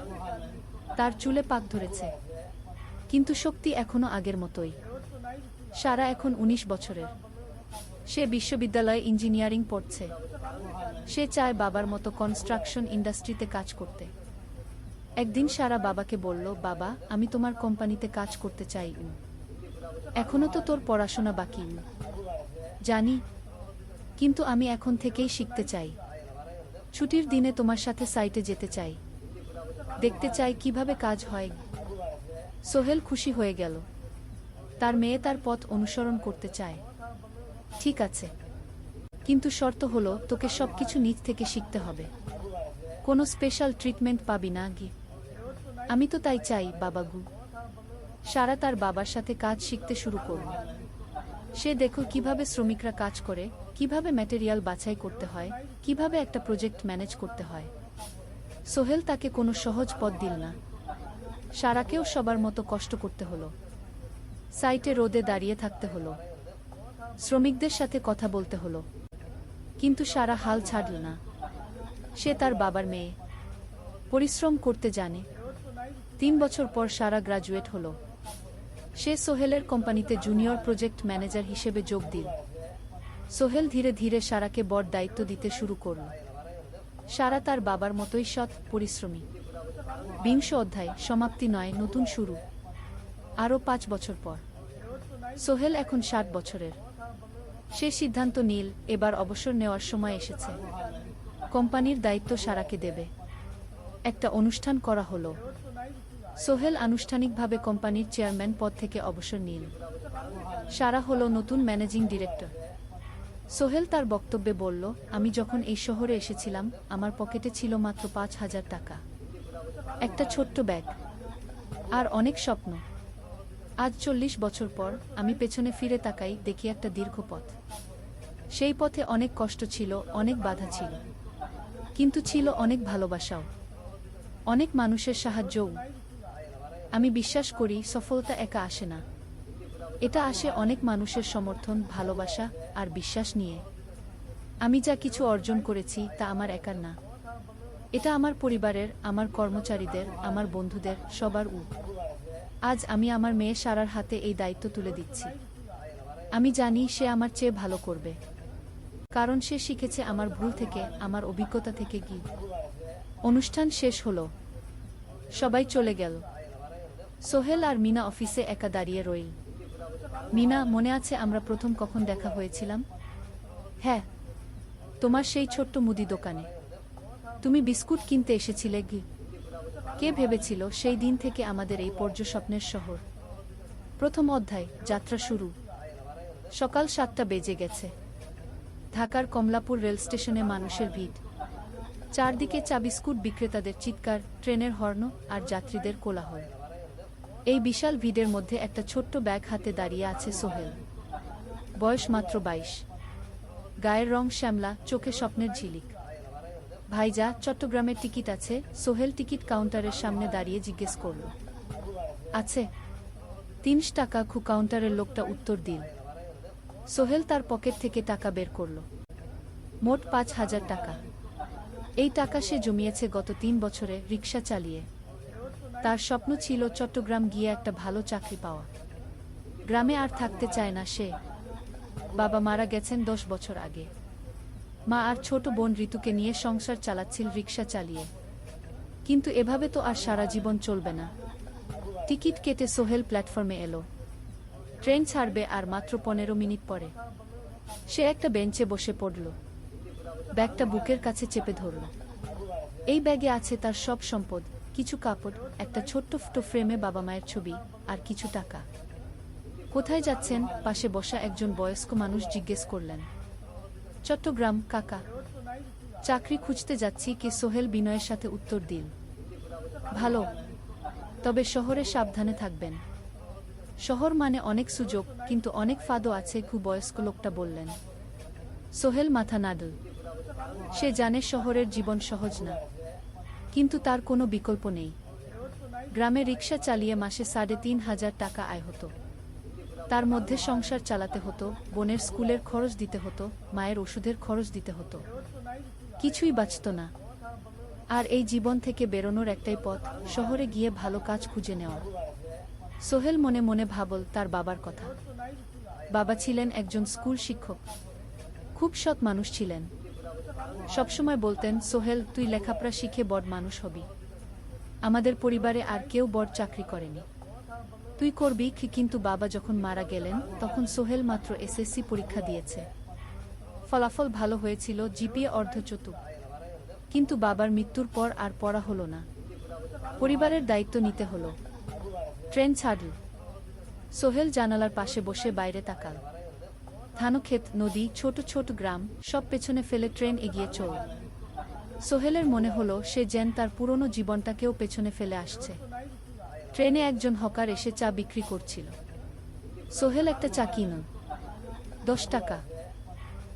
তার চুলে পাক ধরেছে, কিন্তু শক্তি এখনো আগের মতোই। সারা এখন 19 বছরের। সে বিশ্ববিদ্যালয়ে ইঞ্জিনিয়ারিং পড়ছে। সে চায় বাবার মতো কনস্ট্রাকশন ইন্ডাস্ট্রিতে কাজ করতে। একদিন সারা বাবাকে বলল, বাবা, আমি তোমার কোম্পানিতে কাজ করতে চাই। এখনো তো তোর পড়াশোনা বাকি। জানি, কিন্তু আমি এখন থেকেই শিখতে চাই। ছুটির দিনে তোমার সাথে সাইটে যেতে চাই, দেখতে চাই কিভাবে কাজ হয়। সোহেল খুশি হয়ে গেল। তার মেয়ে তার পথ অনুসরণ করতে চায়। ঠিক আছে, কিন্তু শর্ত হলো তোকে সবকিছু নিজ থেকে শিখতে হবে। কোনো স্পেশাল ট্রিটমেন্ট পাবি না। আমি তো তাই চাই বাবাগু। সারা তার বাবার সাথে কাজ শিখতে শুরু করল। সে দেখল কিভাবে শ্রমিকরা কাজ করে, কিভাবে ম্যাটেরিয়াল বাছাই করতে হয়, কিভাবে একটা প্রজেক্ট ম্যানেজ করতে হয়। সোহেল তাকে কোনো সহজ পথ দিল না। সারাকেও সবার মতো কষ্ট করতে হলো। সাইটে রোদে দাঁড়িয়ে থাকতে হলো, শ্রমিকদের সাথে কথা বলতে হলো, কিন্তু সারা হাল ছাড়ল না। সে তার বাবার মেয়ে, পরিশ্রম করতে জানে। 3 বছর পর সারা গ্রাজুয়েট হলো। সে সোহেলের কোম্পানিতে জুনিয়র প্রজেক্ট ম্যানেজার হিসেবে যোগ দিল। সোহেল ধীরে ধীরে সারাকে বড় দায়িত্ব দিতে শুরু করল। সারা তার বাবার মতোই সৎ, পরিশ্রমী। 20 অধ্যায়, সমাপ্তি নয়, নতুন শুরু। আরও 5 বছর পর সোহেল এখন 60 বছরের। সে সিদ্ধান্ত নিল, এবার অবসর নেওয়ার সময় এসেছে। কোম্পানির দায়িত্ব সারাকে দেবে। একটা অনুষ্ঠান করা হলো। সোহেল আনুষ্ঠানিকভাবে কোম্পানির চেয়ারম্যান পদ থেকে অবসর নিল। সারা হলো নতুন ম্যানেজিং ডিরেক্টর। সোহেল তার বক্তব্যে বলল, আমি যখন এই শহরে এসেছিলাম আমার পকেটে ছিল মাত্র 5,000 টাকা, একটা ছোট্ট ব্যাগ, আর অনেক স্বপ্ন। আজ 40 বছর পর আমি পেছনে ফিরে তাকাই, দেখি একটা দীর্ঘ পথ। সেই পথে অনেক কষ্ট ছিল, অনেক বাধা ছিল, কিন্তু ছিল অনেক ভালোবাসাও, অনেক মানুষের সাহায্যও। আমি বিশ্বাস করি সফলতা একা আসে না, এটা আসে অনেক মানুষের সমর্থন, ভালোবাসা আর বিশ্বাস নিয়ে। আমি যা কিছু অর্জন করেছি তা আমার একার না, এটা আমার পরিবারের, আমার কর্মচারীদের, আমার বন্ধুদের, সবার। আজ আমি আমার মেয়ে সারার হাতে এই দায়িত্ব তুলে দিচ্ছি। আমি জানি সে আমার চেয়ে ভালো করবে, কারণ সে শিখেছে আমার ভুল থেকে, আমার অভিজ্ঞতা থেকে। অনুষ্ঠান শেষ হলো, সবাই চলে গেল। সোহেল আর মিনা অফিসে একা দাঁড়িয়ে রইল। মিনা, মনে আছে আমরা প্রথম কখন দেখা হয়েছিলাম? হ্যাঁ, তোমার সেই ছোট্ট মুদি দোকানে। তুমি বিস্কুট কিনতে এসেছিলে। কে ভেবেছিল সেই দিন থেকে আমাদের এই পর্যস্বপ্নের শহর। প্রথম অধ্যায়, যাত্রা শুরু। সকাল 7টা বেজে গেছে। ঢাকার কমলাপুর রেল স্টেশনে মানুষের ভিড়। চারদিকে চা বিস্কুট বিক্রেতাদের চিৎকার, ট্রেনের হর্ন আর যাত্রীদের কোলাহল। এই বিশাল ভিড়ের মধ্যে একটা ছোট্ট ব্যাগ হাতে দাঁড়িয়ে আছে সোহেল। বয়স মাত্র 22। গায়ের রং শ্যামলা, চোখে স্বপ্নের ঝিলিক। ভাইজা, চট্টগ্রামের টিকিট আছে? সোহেল টিকিট কাউন্টারের সামনে দাঁড়িয়ে জিজ্ঞেস করল। আছে। ৩০ টাকা। কাউন্টারের লোকটা উত্তর দিল। সোহেল তার পকেট থেকে টাকা বের করল। মোট ৫,০০০ টাকা। এই টাকা সে জমিয়েছে গত ৩ বছরে রিকশা চালিয়ে। তার স্বপ্ন ছিল চট্টগ্রাম গিয়ে একটা ভালো চাকরি পাওয়া। গ্রামে আর থাকতে চায় না সে। বাবা মারা গেছেন ১০ বছর আগে। মা আর ছোট বোন ঋতুকে নিয়ে সংসার চালাচ্ছিল রিকশা চালিয়ে। কিন্তু এভাবে তো আর সারা জীবন চলবে না। টিকিট কেটে সোহেল প্ল্যাটফর্মে এলো। ট্রেন ছাড়বে আর মাত্র ১৫ মিনিট পরে। সে একটা বেঞ্চে বসে পড়ল। ব্যাগটা বুকের কাছে চেপে ধরল। এই ব্যাগে আছে তার সব সম্পদ, কিছু কাপড়, একটা ছোট্ট ফটো ফ্রেমে বাবা মায়ের ছবি, আর কিছু টাকা। কোথায় যাচ্ছেন? পাশে বসা একজন বয়স্ক মানুষ জিজ্ঞেস করলেন। চট্টগ্রাম কাকা। চাকরি খুঁজতে যাচ্ছি। কে? সোহেল বিনয়ের সাথে উত্তর দিল। ভালো, তবে শহরে সাবধানে থাকবেন। শহর মানে অনেক সুযোগ, কিন্তু অনেক ফাঁদও আছে। বয়স্ক লোকটা বললেন। সোহেল মাথা নাড়ল। সে জানে শহরের জীবন সহজ না, কিন্তু তার কোনো বিকল্প নেই। গ্রামে রিকশা চালিয়ে মাসে ৩,৫০০ টাকা আয় হতো। তার মধ্যে সংসার চালাতে হতো, বোনের স্কুলের খরচ দিতে হতো, মায়ের ওষুধের খরচ দিতে হতো। কিছুই বাঁচত না। আর এই জীবন থেকে বেরোনোর একটাই পথ, শহরে গিয়ে ভালো কাজ খুঁজে নেওয়া। সোহেল মনে মনে ভাবল তার বাবার কথা। বাবা ছিলেন একজন স্কুল শিক্ষক। খুব সৎ মানুষ ছিলেন। সবসময় বলতেন, সোহেল, তুই লেখাপড়া শিখে বড় মানুষ হবি। আমাদের পরিবারে আর কেউ বড় চাকরি করেনি, তুই করবি। কিন্তু বাবা যখন মারা গেলেন তখন সোহেল মাত্র এসএসসি পরীক্ষা দিয়েছে। ফলাফল ভালো হয়েছিল, জিপিএ অর্ধচতুর। কিন্তু বাবার মৃত্যুর পর আর পড়া হলো না। পরিবারের দায়িত্ব নিতে হলো। ট্রেন ছাড়ল। সোহেল জানালার পাশে বসে বাইরে তাকাল। ধানক্ষেত, নদী, ছোট ছোট গ্রাম, সব পেছনে ফেলে ট্রেন এগিয়ে চল। সোহেলের মনে হলো সে যেন তার পুরনো জীবনটাকেও পেছনে ফেলে আসছে। ট্রেনে একজন হকার এসে চা বিক্রি করছিল। সোহেল একটা চা কিনল। ১০ টাকা।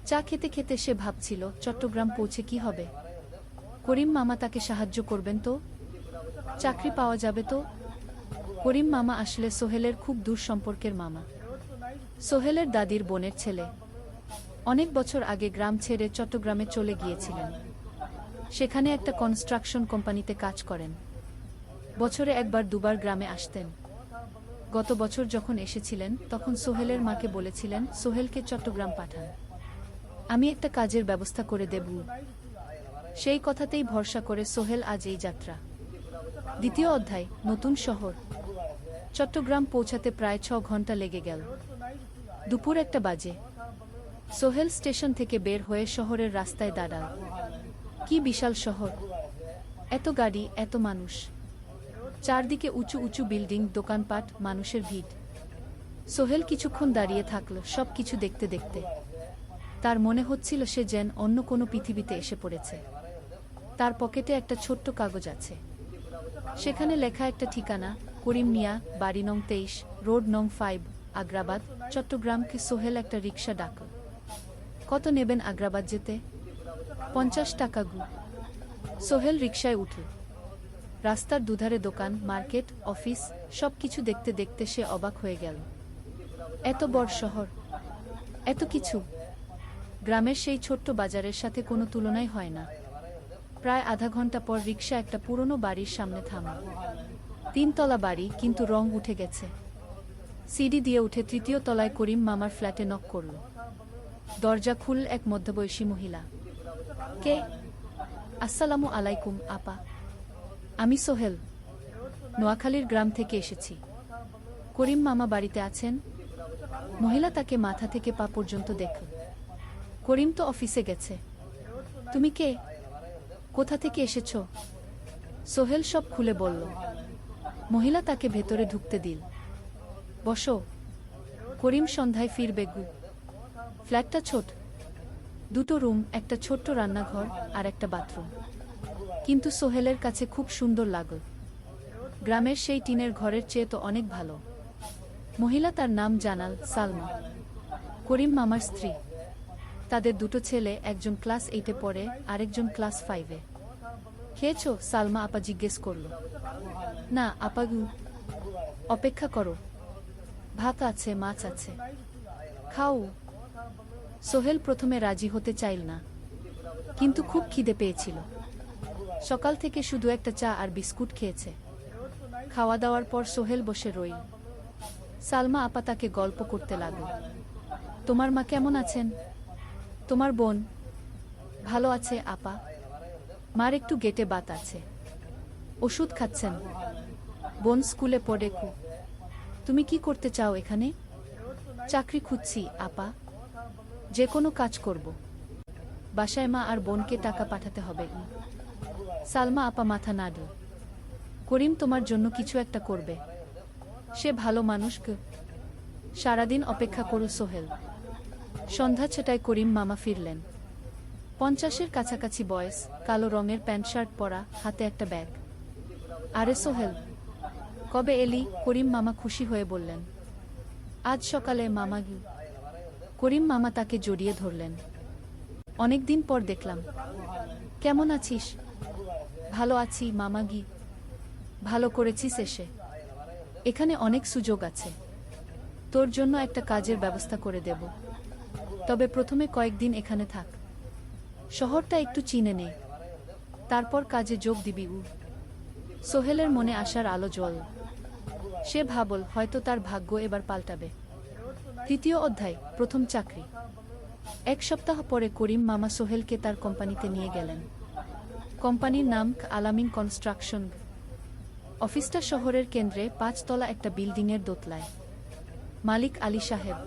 চা খেতে খেতে সে ভাবছিল, চট্টগ্রাম পৌঁছে কি হবে? করিম মামা তাকে সাহায্য করবেন তো? চাকরি পাওয়া যাবে তো? করিম মামা আসলে সোহেলের খুব দূর সম্পর্কের মামা। সোহেলের দাদির বোনের ছেলে। অনেক বছর আগে গ্রাম ছেড়ে চট্টগ্রামে চলে গিয়েছিলেন। সেখানে একটা কনস্ট্রাকশন কোম্পানিতে কাজ করেন। বছরে একবার দুবার গ্রামে আসতেন। গত বছর যখন এসেছিলেন তখন সোহেলের মাকে বলেছিলেন, সোহেলকে চট্টগ্রাম পাঠান, আমি একটা কাজের ব্যবস্থা করে দেব। সেই কথাতেই ভরসা করে সোহেল আজ এই যাত্রা। দ্বিতীয় অধ্যায়, নতুন শহর। চট্টগ্রাম পৌঁছাতে প্রায় ৬ ঘন্টা লেগে গেল। দুপুর ১টা বাজে। সোহেল স্টেশন থেকে বের হয়ে শহরের রাস্তায় দাঁড়াল। কি বিশাল শহর! এত গাড়ি, এত মানুষ। চারদিকে উঁচু উঁচু বিল্ডিং, দোকানপাট, মানুষের ভিড়। সোহেল কিছুক্ষণ দাঁড়িয়ে থাকল সব কিছু দেখতে দেখতে। তার মনে হচ্ছিল সে যেন অন্য কোনো পৃথিবীতে এসে পড়েছে। তার পকেটে একটা ছোট্ট কাগজ আছে। সেখানে লেখা একটা ঠিকানা, করিম মিয়া, বাড়ি নং ২৩, রোড নং ৫, আগ্রাবাদ, চট্টগ্রামকে। সোহেল একটা রিকশা ডাকল। কত নেবেন আগ্রাবাদ যেতে? ৫০ টাকা। সোহেল রিকশায় উঠল। রাস্তার দুধারে দোকান, মার্কেট, অফিস, সব কিছু দেখতে দেখতে সে অবাক হয়ে গেল। এত বড় শহর, এত কিছু! গ্রামের সেই ছোট্ট বাজারের সাথে কোনো তুলনাই হয় না। প্রায় আধা ঘন্টা পর রিকশা একটা পুরনো বাড়ির সামনে থামল। ৩ তলা বাড়ি, কিন্তু রং উঠে গেছে। সিঁড়ি দিয়ে উঠে ৩য় তলায় করিম মামার ফ্ল্যাটে নক করল। দরজা খুলল এক মধ্যবয়সী মহিলা। কে? আসসালামু আলাইকুম আপা, আমি সোহেল, নোয়াখালীর গ্রাম থেকে এসেছি। করিম মামা বাড়িতে আছেন? মহিলা তাকে মাথা থেকে পা পর্যন্ত দেখল। করিম তো অফিসে গেছে। তুমি কে? কোথা থেকে এসেছ? সোহেল সব খুলে বলল। মহিলা তাকে ভেতরে ঢুকতে দিল। বসো। করিম সন্ধ্যায় ফিরবে। ফ্ল্যাটটা ছোট, 2টো রুম, একটা ছোট্ট রান্নাঘর আর একটা বাথরুম। কিন্তু সোহেলের কাছে খুব সুন্দর লাগল। গ্রামের সেই টিনের ঘরের চেয়ে তো অনেক ভালো। মহিলা, তার নাম জানাল সালমা, করিম মামার স্ত্রী। তাদের দুটো ছেলে, একজন ক্লাস 8-এ পড়ে, আরেকজন ক্লাস 5-এ। খেয়েছো? সালমা আপা জিজ্ঞেস করল। না আপা গু। অপেক্ষা করো, ভাত আছে, মাছ আছে, খাও। সোহেল প্রথমে রাজি হতে চাইল না, কিন্তু খুব খিদে পেয়েছিল। সকাল থেকে শুধু একটা চা আর বিস্কুট খেয়েছে। খাওয়া দাওয়ার পর সোহেল বসে রইল। সালমা আপা তাকে গল্প করতে লাগল। তোমার মা কেমন আছেন? তোমার বোন? ভালো আছে আপা, মার একটু গেটে বাত আছে, ওষুধ খাচ্ছেন। বোন স্কুলে পড়ে। তুমি কি করতে চাও এখানে? চাকরি খুঁজছি আপা, যে কোনো কাজ করব। বাসায় মা আর বোনকে টাকা পাঠাতে হবে। সালমা আপা মাথা নাড়ল। করিম তোমার জন্য কিছু একটা করবে, সে ভালো মানুষ। সারাদিন অপেক্ষা করু সোহেল। সন্ধ্যা 6টায় করিম মামা ফিরলেন। 50-এর কাছাকাছি বয়স, কালো রঙের প্যান্ট শার্ট পরা, হাতে একটা ব্যাগ। আরে সোহেল, কবে এলি? করিম মামা খুশি হয়ে বললেন। আজ সকালে মামা গি। করিম মামা তাকে জড়িয়ে ধরলেন। অনেকদিন পর দেখলাম, কেমন আছিস? ভালো আছি মামা গি। ভালো করেছিস এসে, এখানে অনেক সুযোগ আছে, তোর জন্য একটা কাজের ব্যবস্থা করে দেব। তবে প্রথমে কয়েকদিন এখানে থাক, শহরটা একটু চিনে নে, তারপর কাজে যোগ দিবি। সোহেলের মনে আসার আলো জ্বল। সে ভাবল হয়তো তার ভাগ্য এবার পাল্টাবে। 3য় অধ্যায়, প্রথম চাকরি। 1 সপ্তাহ পরে করিম মামা সোহেলকে তার কোম্পানিতে নিয়ে গেলেন। কোম্পানির নাম আলামিন কনস্ট্রাকশন। অফিসটা শহরের কেন্দ্রে, 5 তলা একটা বিল্ডিংয়ের দোতলায়। মালিক আলী সাহেব,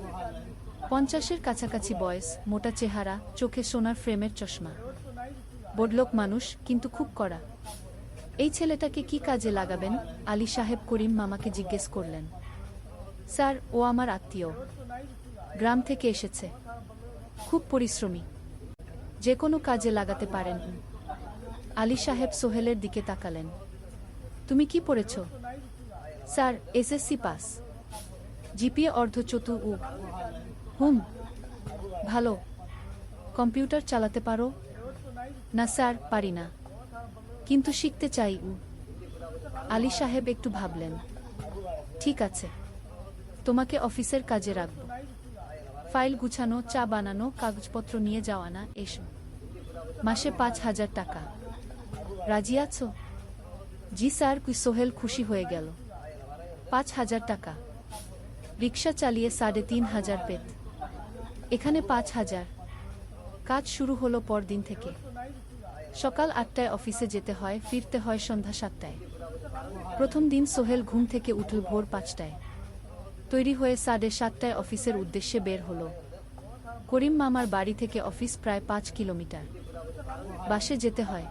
50-এর কাছাকাছি বয়স, মোটা চেহারা, চোখে সোনার ফ্রেমের চশমা। বড়লোক মানুষ, কিন্তু খুব কড়া। এই ছেলেটাকে কি কাজে লাগাবেন? আলী সাহেব করিম মামাকে জিজ্ঞেস করলেন। স্যার, ও আমার আত্মীয়, গ্রাম থেকে এসেছে, খুব পরিশ্রমী, যে কোনো কাজে লাগাতে পারেন। আলী সাহেব সোহেলের দিকে তাকালেন। তুমি কি পড়েছ? স্যার, এসএসসি পাস, জিপিএ অর্ধচতু। হুম, ভালো। কম্পিউটার চালাতে পারো? না স্যার, পারি না, কিন্তু শিখতে চাই। আলী সাহেব একটু ভাবলেন। ঠিক আছে, তোমাকে অফিসের কাজে রাখব, ফাইল গুছানো, চা বানানো, কাগজপত্র নিয়ে যাওয়া, না এসব। মাসে 5,000 টাকা। রাজি আছো? জি স্যার। সোহেল খুশি হয়ে গেল। 5,000 টাকা? রিক্সা চালিয়ে 3,500 পেত, এখানে 5,000। কাজ শুরু হলো পরদিন থেকে। সকাল 8টায় অফিসে যেতে হয়, ফিরতে হয় সন্ধ্যা 7টায়। প্রথম দিন সোহেল ঘুম থেকে উঠল ভোর 5টায়। তৈরি হয়ে 7:30টায় অফিসের উদ্দেশ্যে বের হলো। করিম মামার বাড়ি থেকে অফিস প্রায় 5 কিলোমিটার। বাসে যেতে হয়।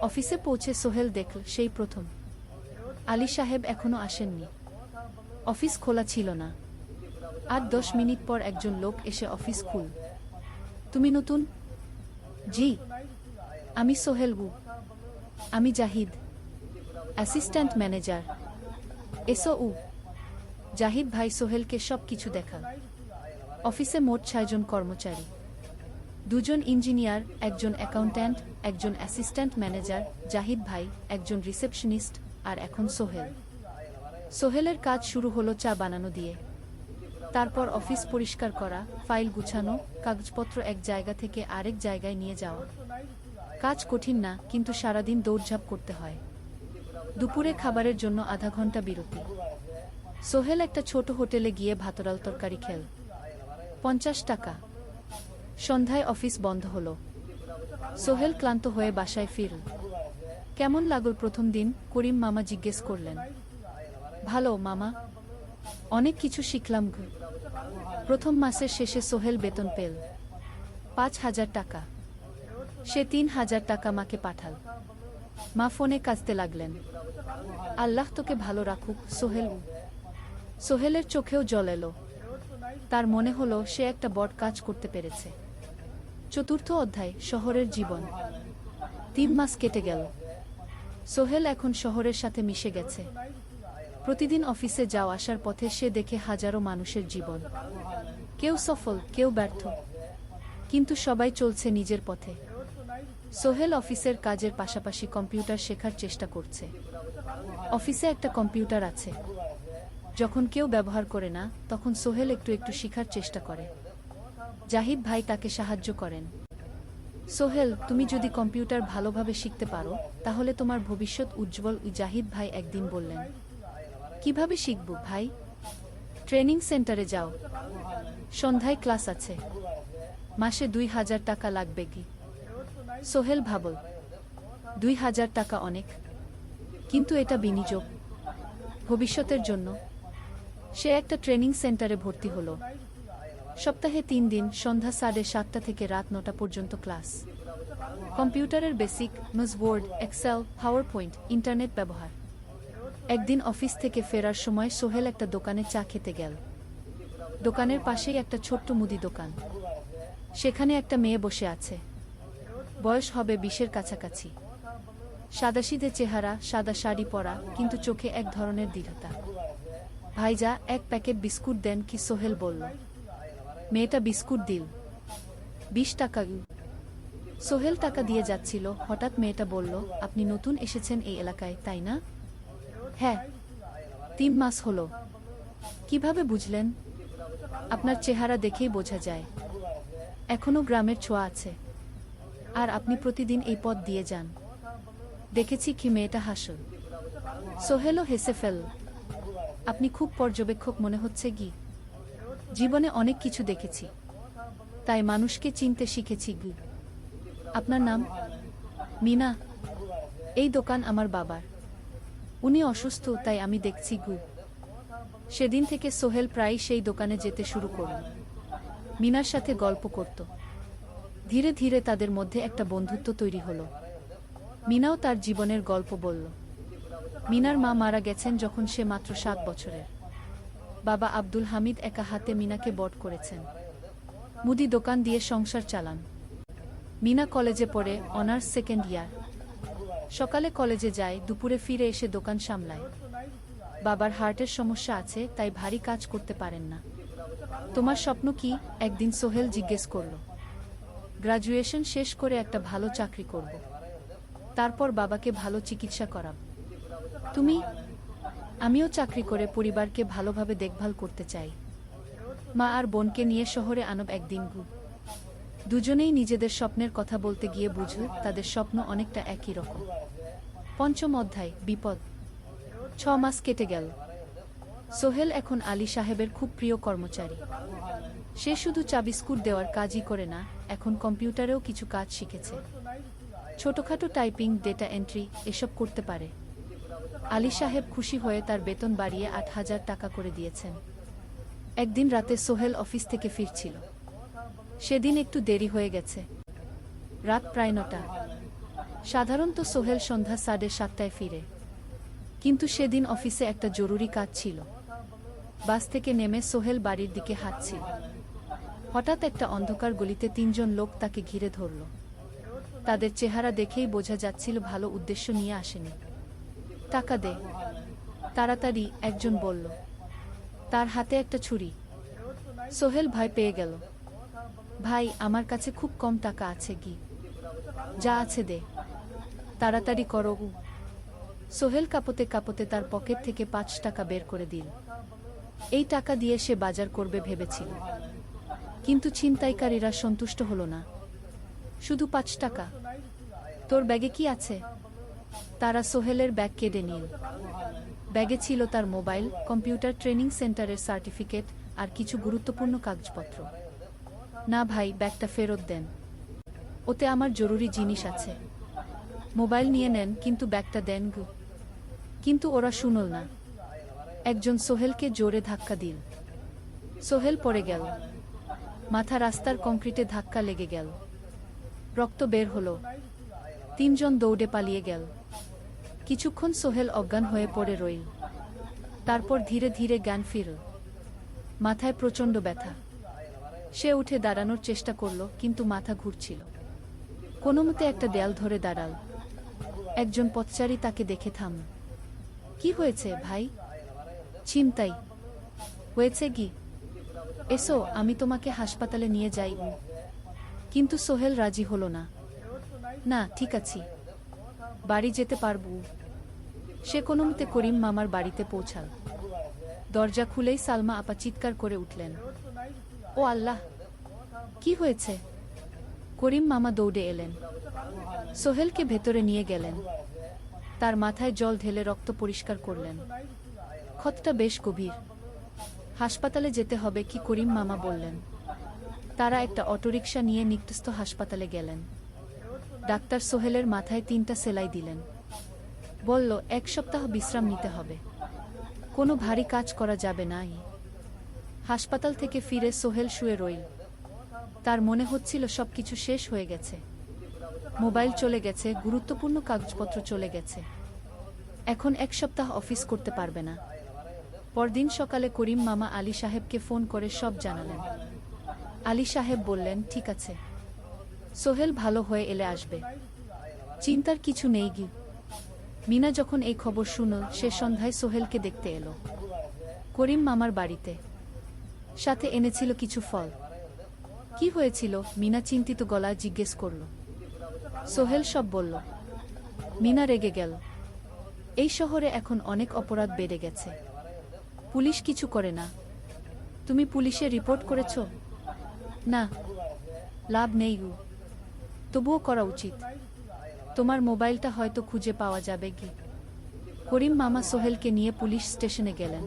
অফিসে পৌঁছে সোহেল দেখল সেই প্রথম আলী সাহেব এখনো আসেননি। অফিস খোলা ছিল না। আর 10 মিনিট পর একজন লোক এসে অফিস খুল। তুমি নতুন? জি, আমি সোহেল গু। আমি জাহিদ, অ্যাসিস্ট্যান্ট ম্যানেজার। এসো। জাহিদ ভাই সোহেলকে সব কিছু দেখাল। অফিসে মোট 6 জন কর্মচারী, 2 জন ইঞ্জিনিয়ার, একজন অ্যাকাউন্ট্যান্ট, একজন অ্যাসিস্ট্যান্ট ম্যানেজার, জাহিদ ভাই, একজন রিসেপশনিস্ট, আর এখন সোহেল। সোহেলের কাজ শুরু হলো চা বানানো দিয়ে। তারপর অফিস পরিষ্কার করা, ফাইল গুছানো, কাগজপত্র এক জায়গা থেকে আরেক জায়গায় নিয়ে যাওয়া। কাজ কঠিন না, কিন্তু সারাদিন দৌড়ঝাঁপ করতে হয়। দুপুরে খাবারের জন্য আধা ঘন্টা বিরতি। সোহেল একটা ছোট হোটেলে গিয়ে ভাতডাল তরকারি খেল। 50 টাকা। সন্ধ্যায় অফিস বন্ধ হলো। সোহেল ক্লান্ত হয়ে বাসায় ফিরল। কেমন লাগল প্রথম দিন? করিম মামা জিজ্ঞেস করলেন। ভালো মামা, অনেক কিছু শিখলাম। প্রথম মাসের শেষে সোহেল বেতন পেল 5,000 টাকা। সে 3,000 টাকা মাকে পাঠাল। মা ফোনে কাঁদতে লাগলেন। আল্লাহ তোকে ভালো রাখুক সোহেল। সোহেলের চোখেও জল এলো। তার মনে হলো সে একটা বড় কাজ করতে পেরেছে। 4র্থ অধ্যায়, শহরের জীবন। 3 মাস কেটে গেল। সোহেল এখন শহরের সাথে মিশে গেছে। প্রতিদিন অফিসে যাওয়া আসার পথে সে দেখে হাজারো মানুষের জীবন, কেউ সফল, কেউ ব্যর্থ, কিন্তু সবাই চলছে নিজের পথে। সোহেল অফিসের কাজের পাশাপাশি কম্পিউটার শেখার চেষ্টা করছে। অফিসে একটা কম্পিউটার আছে। যখন কেউ ব্যবহার করে না, তখন সোহেল একটু একটু শেখার চেষ্টা করে। জাহিদ ভাই তাকে সাহায্য করেন। সোহেল, তুমি যদি কম্পিউটার ভালোভাবে শিখতে পারো, তাহলে তোমার ভবিষ্যৎ উজ্জ্বল। জাহিদ ভাই একদিন বললেন, কিভাবে শিখব ভাই? ট্রেনিং সেন্টারে যাও, সন্ধ্যায় ক্লাস আছে, মাসে 2000 টাকা লাগবে কি? সোহেল ভাবল, 2000 টাকা অনেক, কিন্তু এটা বিনিয়োগ, ভবিষ্যতের জন্য। সে একটা ট্রেনিং সেন্টারে ভর্তি হলো। সপ্তাহে 3 দিন, সন্ধ্যা 7:30 থেকে রাত 9টা পর্যন্ত ক্লাস। কম্পিউটারের basic, MS Word, Excel, PowerPoint, internet ব্যবহার। একদিন অফিস থেকে ফেরার সময় সোহেল একটা দোকানে চা খেতে গেল। দোকানের পাশেই একটা ছোট্ট মুদি দোকান। সেখানে একটা মেয়ে বসে আছে। বয়স হবে 20-এর কাছাকাছি। সাদাসিধে চেহারা, সাদা শাড়ি পরা, কিন্তু চোখে এক ধরনের দৃঢ়তা। ভাইজা, এক প্যাকেট বিস্কুট দেন কি? সোহেল বলল। মেয়েটা বিস্কুট দিল। 20 টাকা। সোহেল টাকা দিয়ে যাচ্ছিল, হঠাৎ মেয়েটা বলল, আপনি নতুন এসেছেন এই এলাকায়, তাই না? হ্যাঁ। 3 মাস হলো। কিভাবে বুঝলেন? আপনার চেহারা দেখেই বোঝা যায়। এখনো গ্রামের ছোঁয়া আছে। আর আপনি প্রতিদিন এই পথ দিয়ে যান। দেখেছি কি? মেয়েটা হাসল। সোহেলও হেসে ফেলল। আপনি খুব পর্যবেক্ষক মনে হচ্ছে কি? জীবনে অনেক কিছু দেখেছি, তাই মানুষকে চিনতে শিখেছি কি। আপনার নাম? মিনা। এই দোকান আমার বাবার। উনি অসুস্থ, তাই আমি দেখছি গু। সেদিন থেকে সোহেল প্রায় সেই দোকানে যেতে শুরু করল। মিনার সাথে গল্প করত। ধীরে ধীরে তাদের মধ্যে একটা বন্ধুত্ব তৈরি হলো। মিনাও তার জীবনের গল্প বলল। মিনার মা মারা গেছেন যখন সে মাত্র 7 বছরের। বাবা আব্দুল হামিদ একা হাতে মিনাকে বড় করেছেন। মুদি দোকান দিয়ে সংসার চালান। মিনা কলেজে পড়ে, অনার্স 2nd ইয়ার। সকালে কলেজে যায়, দুপুরে ফিরে এসে দোকান সামলায়। বাবার হার্টের সমস্যা আছে, তাই ভারী কাজ করতে পারেন না। তোমার স্বপ্ন কি? একদিন সোহেল জিজ্ঞেস করল। গ্রাজুয়েশন শেষ করে একটা ভালো চাকরি করব, তারপর বাবাকে ভালো চিকিৎসা করাব। তুমি? আমিও চাকরি করে পরিবারকে ভালোভাবে দেখভাল করতে চাই। মা আর বোনকে নিয়ে শহরে আনব একদিন গু। দুজনেই নিজেদের স্বপ্নের কথা বলতে গিয়ে বুঝল তাদের স্বপ্ন অনেকটা একই রকম। 5ম অধ্যায়, বিপদ। 6 মাস কেটে গেল। সোহেল এখন আলী সাহেবের খুব প্রিয় কর্মচারী। সে শুধু চা বিস্কুট দেওয়ার কাজই করে না, এখন কম্পিউটারেও কিছু কাজ শিখেছে। ছোটখাটো টাইপিং, ডেটা এন্ট্রি এসব করতে পারে। আলী সাহেব খুশি হয়ে তার বেতন বাড়িয়ে 8000 টাকা করে দিয়েছেন। একদিন রাতে সোহেল অফিস থেকে ফিরছিল। সেদিন একটু দেরি হয়ে গেছে। রাত প্রায় 9টা। সাধারণত সোহেল সন্ধ্যা 7:30টায় ফিরে, কিন্তু সেদিন অফিসে একটা জরুরি কাজ ছিল। বাস থেকে নেমে সোহেল বাড়ির দিকে হাঁটছিল। হঠাৎ একটা অন্ধকার গলিতে 3 জন লোক তাকে ঘিরে ধরল। তাদের চেহারা দেখেই বোঝা যাচ্ছিল ভালো উদ্দেশ্য নিয়ে আসেনি। টাকা দে তাড়াতাড়ি, একজন বলল। তার হাতে একটা ছুরি। সোহেল ভয় পেয়ে গেল। ভাই, আমার কাছে খুব কম টাকা আছে কি? যা আছে দে, তাড়াতাড়ি করো। সোহেল কাঁপতে কাঁপতে তার পকেট থেকে 5 টাকা বের করে দিল। এই টাকা দিয়ে সে বাজার করবে ভেবেছিল, কিন্তু ছিনতাইকারীরা সন্তুষ্ট হলো না। শুধু 5 টাকা? তোর ব্যাগে কি আছে? তারা সোহেলের ব্যাগ কেড়ে নিল। ব্যাগে ছিল তার মোবাইল, কম্পিউটার ট্রেনিং সেন্টারের সার্টিফিকেট আর কিছু গুরুত্বপূর্ণ কাগজপত্র। না ভাই, ব্যাগটা ফেরত দেন। ওতে আমার জরুরি জিনিস আছে। মোবাইল নিয়ে নেন, কিন্তু ব্যাগটা দেন গু। কিন্তু ওরা শুনল না। একজন সোহেলকে জোরে ধাক্কা দিল। সোহেল পড়ে গেল। মাথা রাস্তার কংক্রিটে ধাক্কা লেগে গেল। রক্ত বের হলো। 3 জন দৌড়ে পালিয়ে গেল। কিছুক্ষণ সোহেল অজ্ঞান হয়ে পড়ে রইল। তারপর ধীরে ধীরে জ্ঞান ফিরল। মাথায় প্রচণ্ড ব্যথা। সে উঠে দাঁড়ানোর চেষ্টা করল, কিন্তু মাথা ঘুরছিল। কোনোমতে একটা দেয়াল ধরে দাঁড়াল। একজন পথচারী তাকে দেখে থাম। কি হয়েছে ভাই? ছিনতাই হয়েছে কি? এসো আমি তোমাকে হাসপাতালে নিয়ে যাই। কিন্তু সোহেল রাজি হলো না। না ঠিক আছি, বাড়ি যেতে পারবো। সে কোনোমতে করিম মামার বাড়িতে পৌঁছাল। দরজা খুলেই সালমা আপা চিৎকার করে উঠলেন, ও আল্লাহ, কি হয়েছে? করিম মামা দৌড়ে এলেন, সোহেলকে ভেতরে নিয়ে গেলেন। তার মাথায় জল ঢেলে রক্ত পরিষ্কার করলেন। ক্ষতটা বেশ গভীর, হাসপাতালে যেতে হবে কি? করিম মামা বললেন। তারা একটা অটোরিকশা নিয়ে নিকটস্থ হাসপাতালে গেলেন। ডাক্তার সোহেলের মাথায় 3টা সেলাই দিলেন। বলল 1 সপ্তাহ বিশ্রাম নিতে হবে, কোনো ভারী কাজ করা যাবে না। হাসপাতাল থেকে ফিরে সোহেল শুয়ে রইল। তার মনে হচ্ছিল সবকিছু শেষ হয়ে গেছে। মোবাইল চলে গেছে, গুরুত্বপূর্ণ কাগজপত্র চলে গেছে। এখন 1 সপ্তাহ অফিস করতে পারবে না। পরদিন সকালে করিম মামা আলী সাহেবকে ফোন করে সব জানালেন। আলী সাহেব বললেন, ঠিক আছে, সোহেল ভালো হয়ে এলে আসবে, চিন্তার কিছু নেই গি। মিনা যখন এই খবর শুনল, সে সন্ধ্যায় সোহেলকে দেখতে এলো করিম মামার বাড়িতে। সাথে এনেছিল কিছু ফল। কি হয়েছিল? মিনা চিন্তিত গলায় জিজ্ঞেস করল। সোহেল সব বলল। মিনা রেগে গেল। এই শহরে এখন অনেক অপরাধ বেড়ে গেছে, পুলিশ কিছু করে না। তুমি পুলিশে রিপোর্ট করেছ? না, লাভ নেই গু, তবুও করা উচিত। তোমার মোবাইলটা হয়তো খুঁজে পাওয়া যাবে কি। করিম মামা সোহেলকে নিয়ে পুলিশ স্টেশনে গেলেন,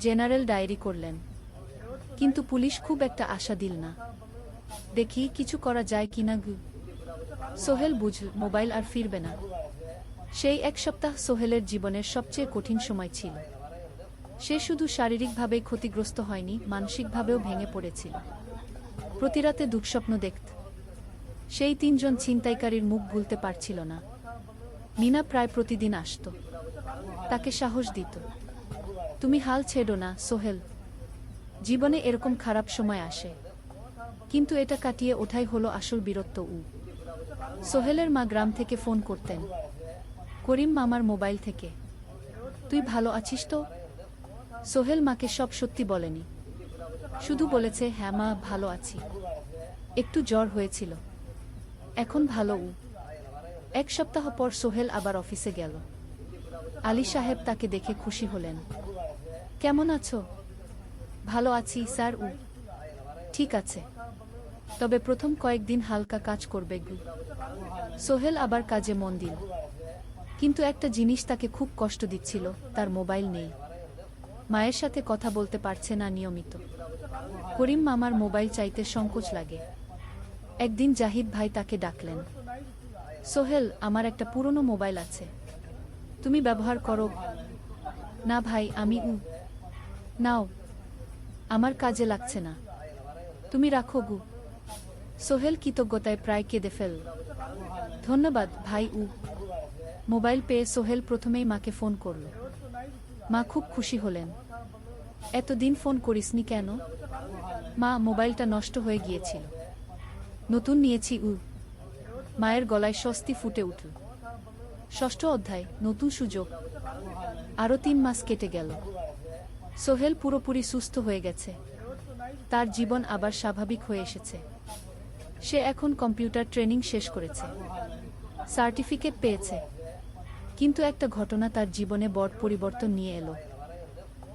জেনারেল ডায়েরি করলেন। কিন্তু পুলিশ খুব একটা আশা দিল না। দেখি কিছু করা যায় কিনা গু। সোহেল বুঝল মোবাইল আর ফিরবে না। সেই 1 সপ্তাহ সোহেলের জীবনের সবচেয়ে কঠিন সময় ছিল। সে শুধু শারীরিকভাবেই ক্ষতিগ্রস্ত হয়নি, মানসিকভাবেও ভেঙে পড়েছিল। প্রতিরাতে দুঃস্বপ্ন দেখত। সেই 3জন ছিনতাইকারীর মুখ ভুলতে পারছিল না। মিনা প্রায় প্রতিদিন আসত, তাকে সাহস দিত, তুমি হাল ছেড়ো না সোহেল, জীবনে এরকম খারাপ সময় আসে। কিন্তু এটা কাটিয়ে ওঠাই হলো আসল বীরত্ব। সোহেলের মা গ্রাম থেকে ফোন করতেন, করিম মামার মোবাইল থেকে। তুই ভালো আছিস তো? সোহেল মাকে সব সত্যি বলেনি, শুধু বলেছে, হ্যাঁ মা ভালো আছি, একটু জ্বর হয়েছিল, এখন ভালো। 1 সপ্তাহ পর সোহেল আবার অফিসে গেল। আলী সাহেব তাকে দেখে খুশি হলেন। কেমন আছো? ভালো আছি স্যার। ঠিক আছে, তবে প্রথম কয়েকদিন হালকা কাজ করবে গু। সোহেল আবার কাজে মন দিল। কিন্তু একটা জিনিস তাকে খুব কষ্ট দিচ্ছিল, তার মোবাইল নেই। মায়ের সাথে কথা বলতে পারছে না নিয়মিত। করিম মামার মোবাইল চাইতে সংকোচ লাগে। একদিন জাহিদ ভাই তাকে ডাকলেন, সোহেল, আমার একটা পুরনো মোবাইল আছে, তুমি ব্যবহার করো? না ভাই, আমি নাও, আমার কাজে লাগছে না, তুমি রাখো গু। সোহেল কৃতজ্ঞতায় প্রায় কেঁদে ফেল। ধন্যবাদ ভাই। মোবাইল পেয়ে সোহেল প্রথমেই মাকে ফোন করল। মা খুব খুশি হলেন। এতদিন ফোন করিসনি কেন? মা, মোবাইলটা নষ্ট হয়ে গিয়েছিল, নতুন নিয়েছি। মায়ের গলায় স্বস্তি ফুটে উঠল। 6ষ্ঠ অধ্যায়, নতুন সুযোগ। আরও 3 মাস কেটে গেল। সোহেল পুরোপুরি সুস্থ হয়ে গেছে। তার জীবন আবার স্বাভাবিক হয়ে এসেছে। সে এখন কম্পিউটার ট্রেনিং শেষ করেছে, সার্টিফিকেট পেয়েছে। কিন্তু একটা ঘটনা তার জীবনে বড় পরিবর্তন নিয়ে এলো।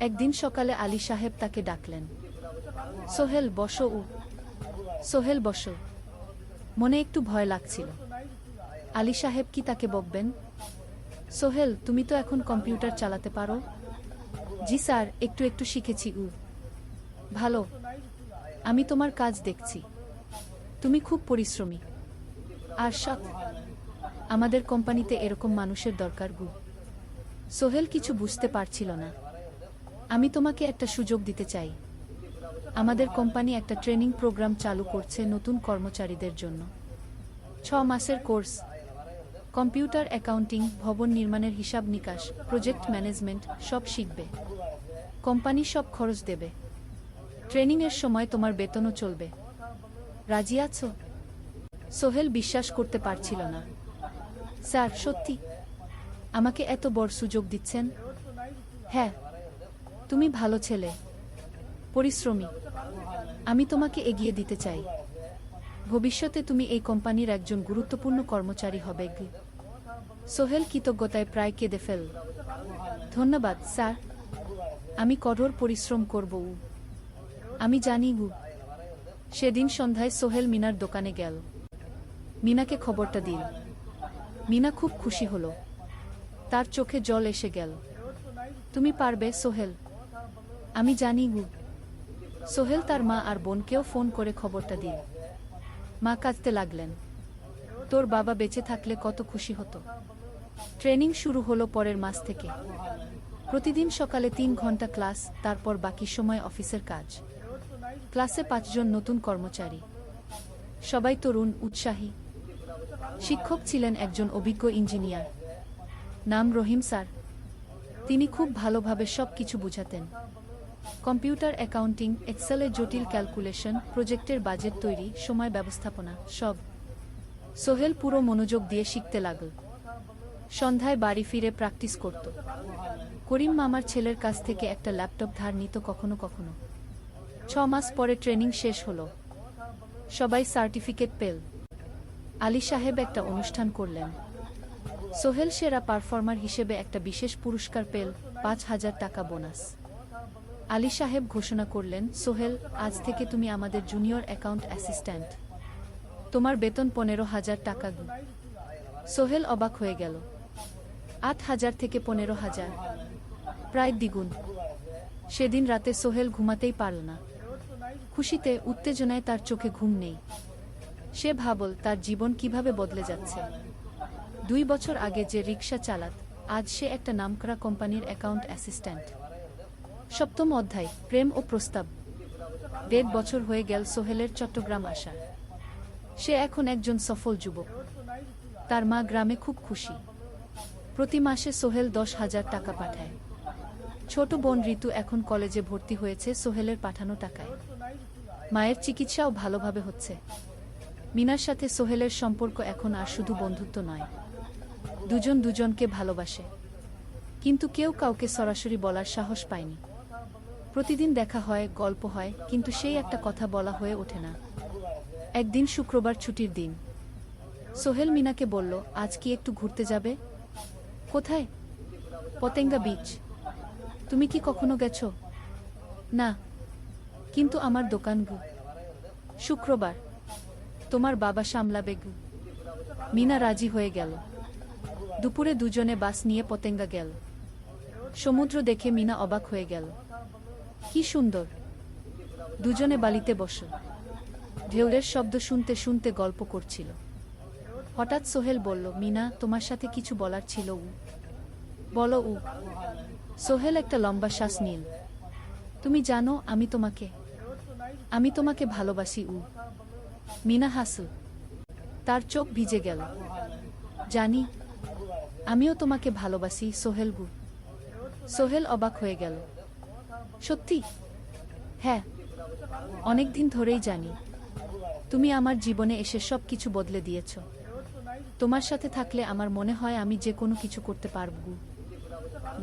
একদিন সকালে আলী সাহেব তাকে ডাকলেন, সোহেল বসো। সোহেল বসো। মনে একটু ভয় লাগছিল। আলী সাহেব কি তাকে বকবেন? সোহেল, তুমি তো এখন কম্পিউটার চালাতে পারো? জি স্যার, একটু একটু শিখেছি। ভালো, আমি তোমার কাজ দেখছি, তুমি খুব পরিশ্রমী। আর সৎ। আমাদের কোম্পানিতে এরকম মানুষের দরকার গু। সোহেল কিছু বুঝতে পারছিল না। আমি তোমাকে একটা সুযোগ দিতে চাই। আমাদের কোম্পানি একটা ট্রেনিং প্রোগ্রাম চালু করছে নতুন কর্মচারীদের জন্য। 6 মাসের কোর্স, কম্পিউটার অ্যাকাউন্টিং, ভবন নির্মাণের হিসাব নিকাশ, প্রজেক্ট ম্যানেজমেন্ট সব শিখবে। কোম্পানি সব খরচ দেবে। ট্রেনিংয়ের সময় তোমার বেতনও চলবে। রাজি আছো? সোহেল বিশ্বাস করতে পারছিল না। স্যার সত্যি আমাকে এত বড় সুযোগ দিচ্ছেন? হ্যাঁ, তুমি ভালো ছেলে, পরিশ্রমী। আমি তোমাকে এগিয়ে দিতে চাই। ভবিষ্যতে তুমি এই কোম্পানির একজন গুরুত্বপূর্ণ কর্মচারী হবে। সোহেল কৃতজ্ঞতায় প্রায় কেঁদে ফেলল। ধন্যবাদ স্যার, আমি কঠোর পরিশ্রম করব। আমি জানি। সেদিন সন্ধ্যায় সোহেল মিনার দোকানে গেল। মিনাকে খবরটা দিল। মিনা খুব খুশি হল। তার চোখে জল এসে গেল। তুমি পারবে সোহেল, আমি জানি। সোহেল তার মা আর বোনকেও ফোন করে খবরটা দিল। মা কাঁদতে লাগলেন। তোর বাবা বেঁচে থাকলে কত খুশি হতো। ট্রেনিং শুরু হলো পরের মাস থেকে। প্রতিদিন সকালে 3 ঘন্টা ক্লাস, তারপর বাকি সময় অফিসের কাজ। ক্লাসে 5 জন নতুন কর্মচারী, সবাই তরুণ, উৎসাহী। শিক্ষক ছিলেন একজন অভিজ্ঞ ইঞ্জিনিয়ার, নাম রহিম স্যার। তিনি খুব ভালোভাবে সব কিছু বুঝাতেন। কম্পিউটার, অ্যাকাউন্টিং, এক্সেলের জটিল ক্যালকুলেশন, প্রজেক্টের বাজেট তৈরি, সময় ব্যবস্থাপনা, সব সোহেল পুরো মনোযোগ দিয়ে শিখতে লাগল। সন্ধ্যায় বাড়ি ফিরে প্র্যাকটিস করত। করিম মামার ছেলের কাছ থেকে একটা ল্যাপটপ ধার নিত কখনো কখনো। 6 মাস পরে ট্রেনিং শেষ হলো। সবাই সার্টিফিকেট পেল। আলী সাহেব একটা অনুষ্ঠান করলেন। সোহেল সেরা পারফর্মার হিসেবে একটা বিশেষ পুরস্কার পেল, 5,000 টাকা বোনাস। আলী সাহেব ঘোষণা করলেন, সোহেল, আজ থেকে তুমি আমাদের জুনিয়র অ্যাকাউন্ট অ্যাসিস্ট্যান্ট। তোমার বেতন 15,000 টাকা। সোহেল অবাক হয়ে গেল। 8,000 থেকে 15,000, প্রায় দ্বিগুণ। সেদিন রাতে সোহেল ঘুমাতেই পারল না। খুশিতে, উত্তেজনায় তার চোখে ঘুম নেই। সে ভাবল তার জীবন কিভাবে বদলে যাচ্ছে। 2 বছর আগে যে রিকশা চালাত, আজ সে একটা নামকরা কোম্পানির অ্যাকাউন্ট অ্যাসিস্ট্যান্ট। 7ম অধ্যায়, প্রেম ও প্রস্তাব। 1.5 বছর হয়ে গেল সোহেলের চট্টগ্রাম আসা। সে এখন একজন সফল যুবক। তার মা গ্রামে খুব খুশি। প্রতি মাসে সোহেল 10,000 টাকা পাঠায়। ছোট বোন ঋতু এখন কলেজে ভর্তি হয়েছে সোহেলের পাঠানো টাকায়। মায়ের চিকিৎসাও ভালোভাবে হচ্ছে। মিনার সাথে সোহেলের সম্পর্ক এখন আর শুধু বন্ধুত্ব নয়, দুজন দুজনকে ভালোবাসে। কিন্তু কেউ কাউকে সরাসরি বলার সাহস পায়নি। প্রতিদিন দেখা হয়, গল্প হয়, কিন্তু সেই একটা কথা বলা হয়ে ওঠে না। একদিন শুক্রবার ছুটির দিন। সোহেল মিনাকে বলল, আজ কি একটু ঘুরতে যাবে? কোথায়? পতেঙ্গা বিচ। তুমি কি কখনো গেছো? না, কিন্তু আমার দোকান। শুক্রবার তোমার বাবা সামলাবে। মিনা রাজি হয়ে গেল। দুপুরে দুজনে বাস নিয়ে পতেঙ্গা গেল। সমুদ্র দেখে মিনা অবাক হয়ে গেল। কি সুন্দর। দুজনে বালিতে বসল। ঢেউয়ের শব্দ শুনতে শুনতে গল্প করছিল। হঠাৎ সোহেল বলল, মিনা, তোমার সাথে কিছু বলার ছিল। বলো। সোহেল একটা লম্বা শ্বাস নিল। তুমি জানো আমি তোমাকে ভালোবাসি। মিনা হাসল। তার চোখ ভিজে গেল। জানি, আমিও তোমাকে ভালোবাসি সোহেল। সোহেল অবাক হয়ে গেল। সত্যি? হ্যাঁ, অনেকদিন ধরেই জানি। তুমি আমার জীবনে এসে সব কিছু বদলে দিয়েছ। তোমার সাথে থাকলে আমার মনে হয় আমি যে কোনো কিছু করতে পারব।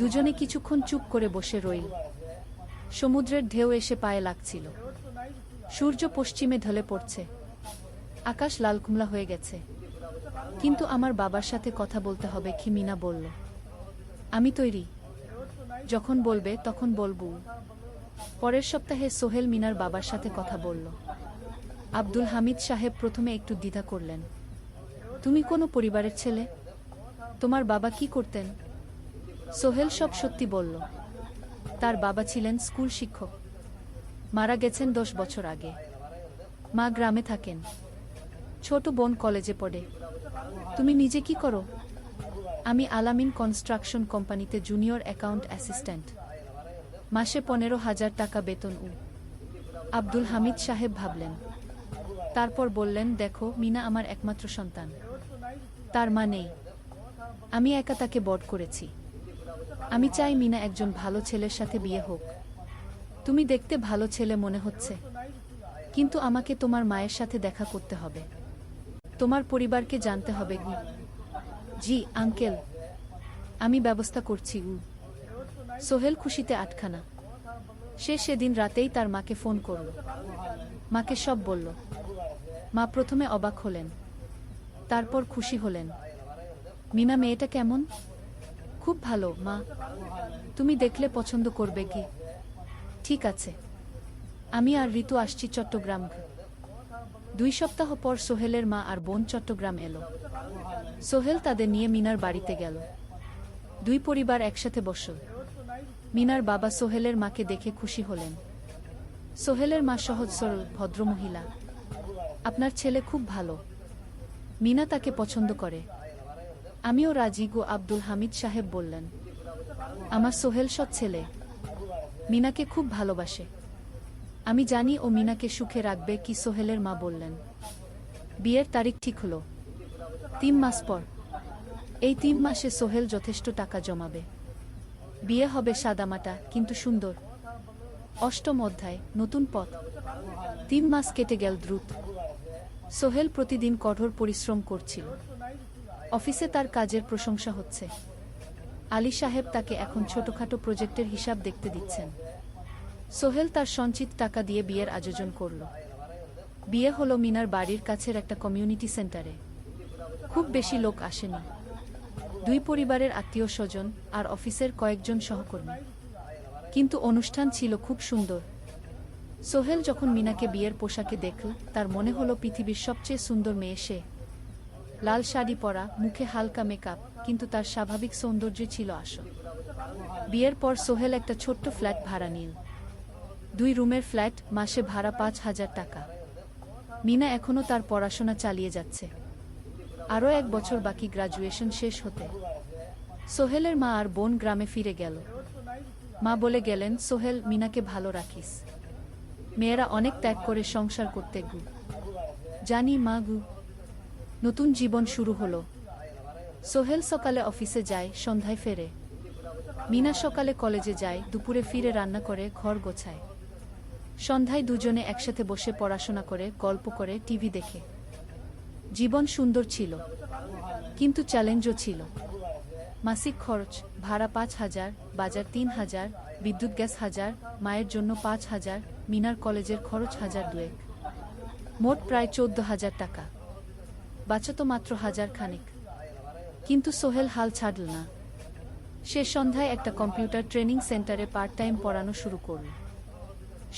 দুজনে কিছুক্ষণ চুপ করে বসে রইল। সমুদ্রের ঢেউ এসে পায়ে লাগছিল। সূর্য পশ্চিমে ঢলে পড়ছে। আকাশ লাল কুমলা হয়ে গেছে। কিন্তু আমার বাবার সাথে কথা বলতে হবে, কি মিনা বলল। আমি তৈরি। যখন বলবে তখন বলবো। পরের সপ্তাহে সোহেল মিনার বাবার সাথে কথা বলল। আব্দুল হামিদ সাহেব প্রথমে একটু দ্বিধা করলেন। তুমি কোনো পরিবারের ছেলে? তোমার বাবা কি করতেন? সোহেল সব সত্যি বলল। তার বাবা ছিলেন স্কুল শিক্ষক। মারা গেছেন 10 বছর আগে। মা গ্রামে থাকেন। ছোট বোন কলেজে পড়ে। তুমি নিজে কি করো? আমি আলামিন কনস্ট্রাকশন কোম্পানিতে জুনিয়র অ্যাকাউন্ট অ্যাসিস্ট্যান্ট। মাসে 15,000 টাকা বেতন। আব্দুল হামিদ সাহেব ভাবলেন। তারপর বললেন, দেখো মিনা আমার একমাত্র সন্তান। তার মা নেই। আমি একা তাকে বড় করেছি। আমি চাই মিনা একজন ভালো ছেলের সাথে বিয়ে হোক। তুমি দেখতে ভালো ছেলে মনে হচ্ছে, কিন্তু আমাকে তোমার মায়ের সাথে দেখা করতে হবে। তোমার পরিবারকে জানতে হবে। জি আঙ্কেল, আমি ব্যবস্থা করছি। সোহেল খুশিতে আটখানা। সে সেদিন রাতেই তার মাকে ফোন করল, মাকে সব বলল। মা প্রথমে অবাক হলেন, তারপর খুশি হলেন। মিনা মেয়েটা কেমন? খুব ভালো মা, তুমি দেখলে পছন্দ করবে কি? ঠিক আছে, আমি আর ঋতু আসছি চট্টগ্রাম। 2 সপ্তাহ পর সোহেলের মা আর বোন চট্টগ্রাম এলো। সোহেল তাদের নিয়ে মিনার বাড়িতে গেল। 2 পরিবার একসাথে বসল। মিনার বাবা সোহেলের মাকে দেখে খুশি হলেন। সোহেলের মা সহজ সরল ভদ্রমহিলা। আপনার ছেলে খুব ভালো, মিনা তাকে পছন্দ করে। আমিও রাজি গো, আব্দুল হামিদ সাহেব বললেন। আমার সোহেল সৎ ছেলে, মিনাকে খুব ভালোবাসে। আমি জানি ও মিনাকে সুখে রাখবে কি, সোহেলের মা বললেন। বিয়ের তারিখ ঠিক হলো 3 মাস পর। এই 3 মাসে সোহেল যথেষ্ট টাকা জমাবে। বিয়ে হবে সাদামাটা কিন্তু সুন্দর। 8ম অধ্যায়, নতুন পথ। 3 মাস কেটে গেল দ্রুত। সোহেল প্রতিদিন কঠোর পরিশ্রম করছিল। অফিসে তার কাজের প্রশংসা হচ্ছে। আলী সাহেব তাকে এখন ছোটখাটো প্রজেক্টের হিসাব দেখতে দিচ্ছেন। সোহেল তার সঞ্চিত টাকা দিয়ে বিয়ের আয়োজন করল। বিয়ে হলো মিনার বাড়ির কাছের একটা কমিউনিটি সেন্টারে। খুব বেশি লোক আসেনি। 2 পরিবারের আত্মীয় স্বজন আর অফিসের কয়েকজন সহকর্মী। কিন্তু অনুষ্ঠান ছিল খুব সুন্দর। সোহেল যখন মিনাকে বিয়ের পোশাকে দেখল, তার মনে হলো পৃথিবীর সবচেয়ে সুন্দর মেয়ে সে। লাল শাড়ি পরা, মুখে হালকা মেকআপ, কিন্তু তার স্বাভাবিক সৌন্দর্য ছিল আসল। বিয়ের পর সোহেল একটা ছোট্ট ফ্ল্যাট ভাড়া নিল। 2 রুমের ফ্ল্যাট, মাসে ভাড়া 5,000 টাকা। মিনা এখনও তার পড়াশোনা চালিয়ে যাচ্ছে। আরও 1 বছর বাকি গ্রাজুয়েশন শেষ হতে। সোহেলের মা আর বোন গ্রামে ফিরে গেল। মা বলে গেলেন, সোহেল, মিনাকে ভালো রাখিস। মেয়েরা অনেক ত্যাগ করে সংসার করতে গু। জানি মা গু। নতুন জীবন শুরু হলো। সোহেল সকালে অফিসে যায়, সন্ধ্যায় ফেরে। মিনা সকালে কলেজে যায়, দুপুরে ফিরে রান্না করে, ঘর গোছায়। সন্ধ্যায় দুজনে একসাথে বসে পড়াশোনা করে, গল্প করে, টিভি দেখে। জীবন সুন্দর ছিল, কিন্তু চ্যালেঞ্জও ছিল। মাসিক খরচ, ভাড়া 5,000, বাজার 3,000, বিদ্যুৎ গ্যাস 1,000, মায়ের জন্য 5,000, মিনার কলেজের খরচ 1,200। মোট প্রায় 14,000 টাকা। বাঁচত মাত্র 1,000 খানিক। কিন্তু সোহেল হাল ছাড়ল না। সে সন্ধ্যায় একটা কম্পিউটার ট্রেনিং সেন্টারে পার্ট টাইম পড়ানো শুরু করল।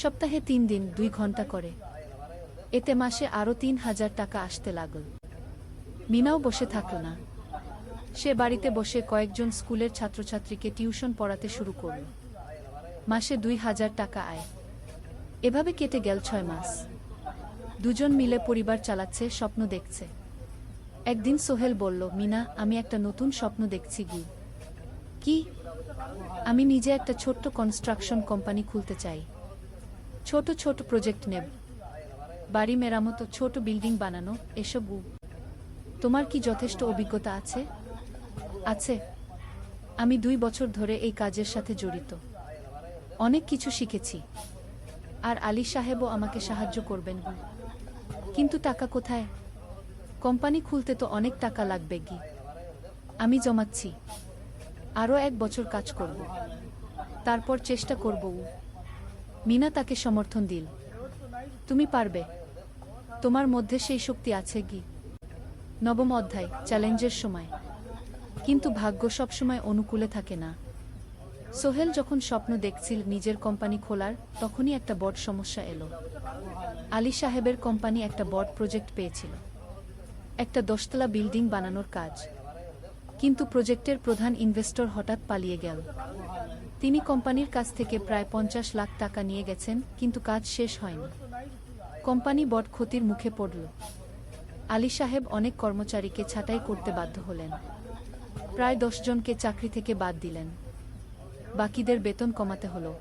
সপ্তাহে 3 দিন 2 ঘন্টা করে। এতে মাসে আরও 3,000 টাকা আসতে লাগল। মিনাও বসে থাকল না। সে বাড়িতে বসে কয়েকজন স্কুলের ছাত্রছাত্রীকে টিউশন পড়াতে শুরু করল। মাসে 2,000 টাকা আয়। এভাবে কেটে গেল 6 মাস। দুজন মিলে পরিবার চালাচ্ছে, স্বপ্ন দেখছে। একদিন সোহেল বলল, মিনা, আমি একটা নতুন স্বপ্ন দেখছি গি। কি? আমি নিজে একটা ছোট্ট কনস্ট্রাকশন কোম্পানি খুলতে চাই। ছোট ছোট প্রজেক্ট নেব, বাড়ি মেরামত, ছোট বিল্ডিং বানানো, এসব। তোমার কি যথেষ্ট অভিজ্ঞতা আছে? আছে। আমি 2 বছর ধরে এই কাজের সাথে জড়িত। অনেক কিছু শিখেছি। আর আলী সাহেবও আমাকে সাহায্য করবেন। কিন্তু টাকা কোথায়? কোম্পানি খুলতে তো অনেক টাকা লাগবে গি। আমি জমাচ্ছি। আরও 1 বছর কাজ করব, তারপর চেষ্টা করব। মিনা তাকে সমর্থন দিল। তুমি পারবে, তোমার মধ্যে সেই শক্তি আছে গি। 9ম অধ্যায়, চ্যালেঞ্জের সময়। কিন্তু ভাগ্য সবসময় অনুকূলে থাকে না। সোহেল যখন স্বপ্ন দেখছিল নিজের কোম্পানি খোলার, তখনই একটা বড় সমস্যা এলো। আলী সাহেবের কোম্পানি একটা বড় প্রজেক্ট পেয়েছিল, একটা 10তলা বিল্ডিং বানানোর কাজ। কিন্তু প্রজেক্টের প্রধান ইনভেস্টর হঠাৎ পালিয়ে গেল। তিনি কোম্পানির কাছ থেকে প্রায় 50 লাখ টাকা নিয়ে গেছেন, কিন্তু কাজ শেষ হয়নি। কোম্পানি বড় ক্ষতির মুখে পড়ল। আলী সাহেব অনেক কর্মচারীকে ছাঁটাই করতে বাধ্য হলেন। প্রায় 10 জনকে চাকরি থেকে বাদ দিলেন। বাকিদের বেতন কমাতে হলো।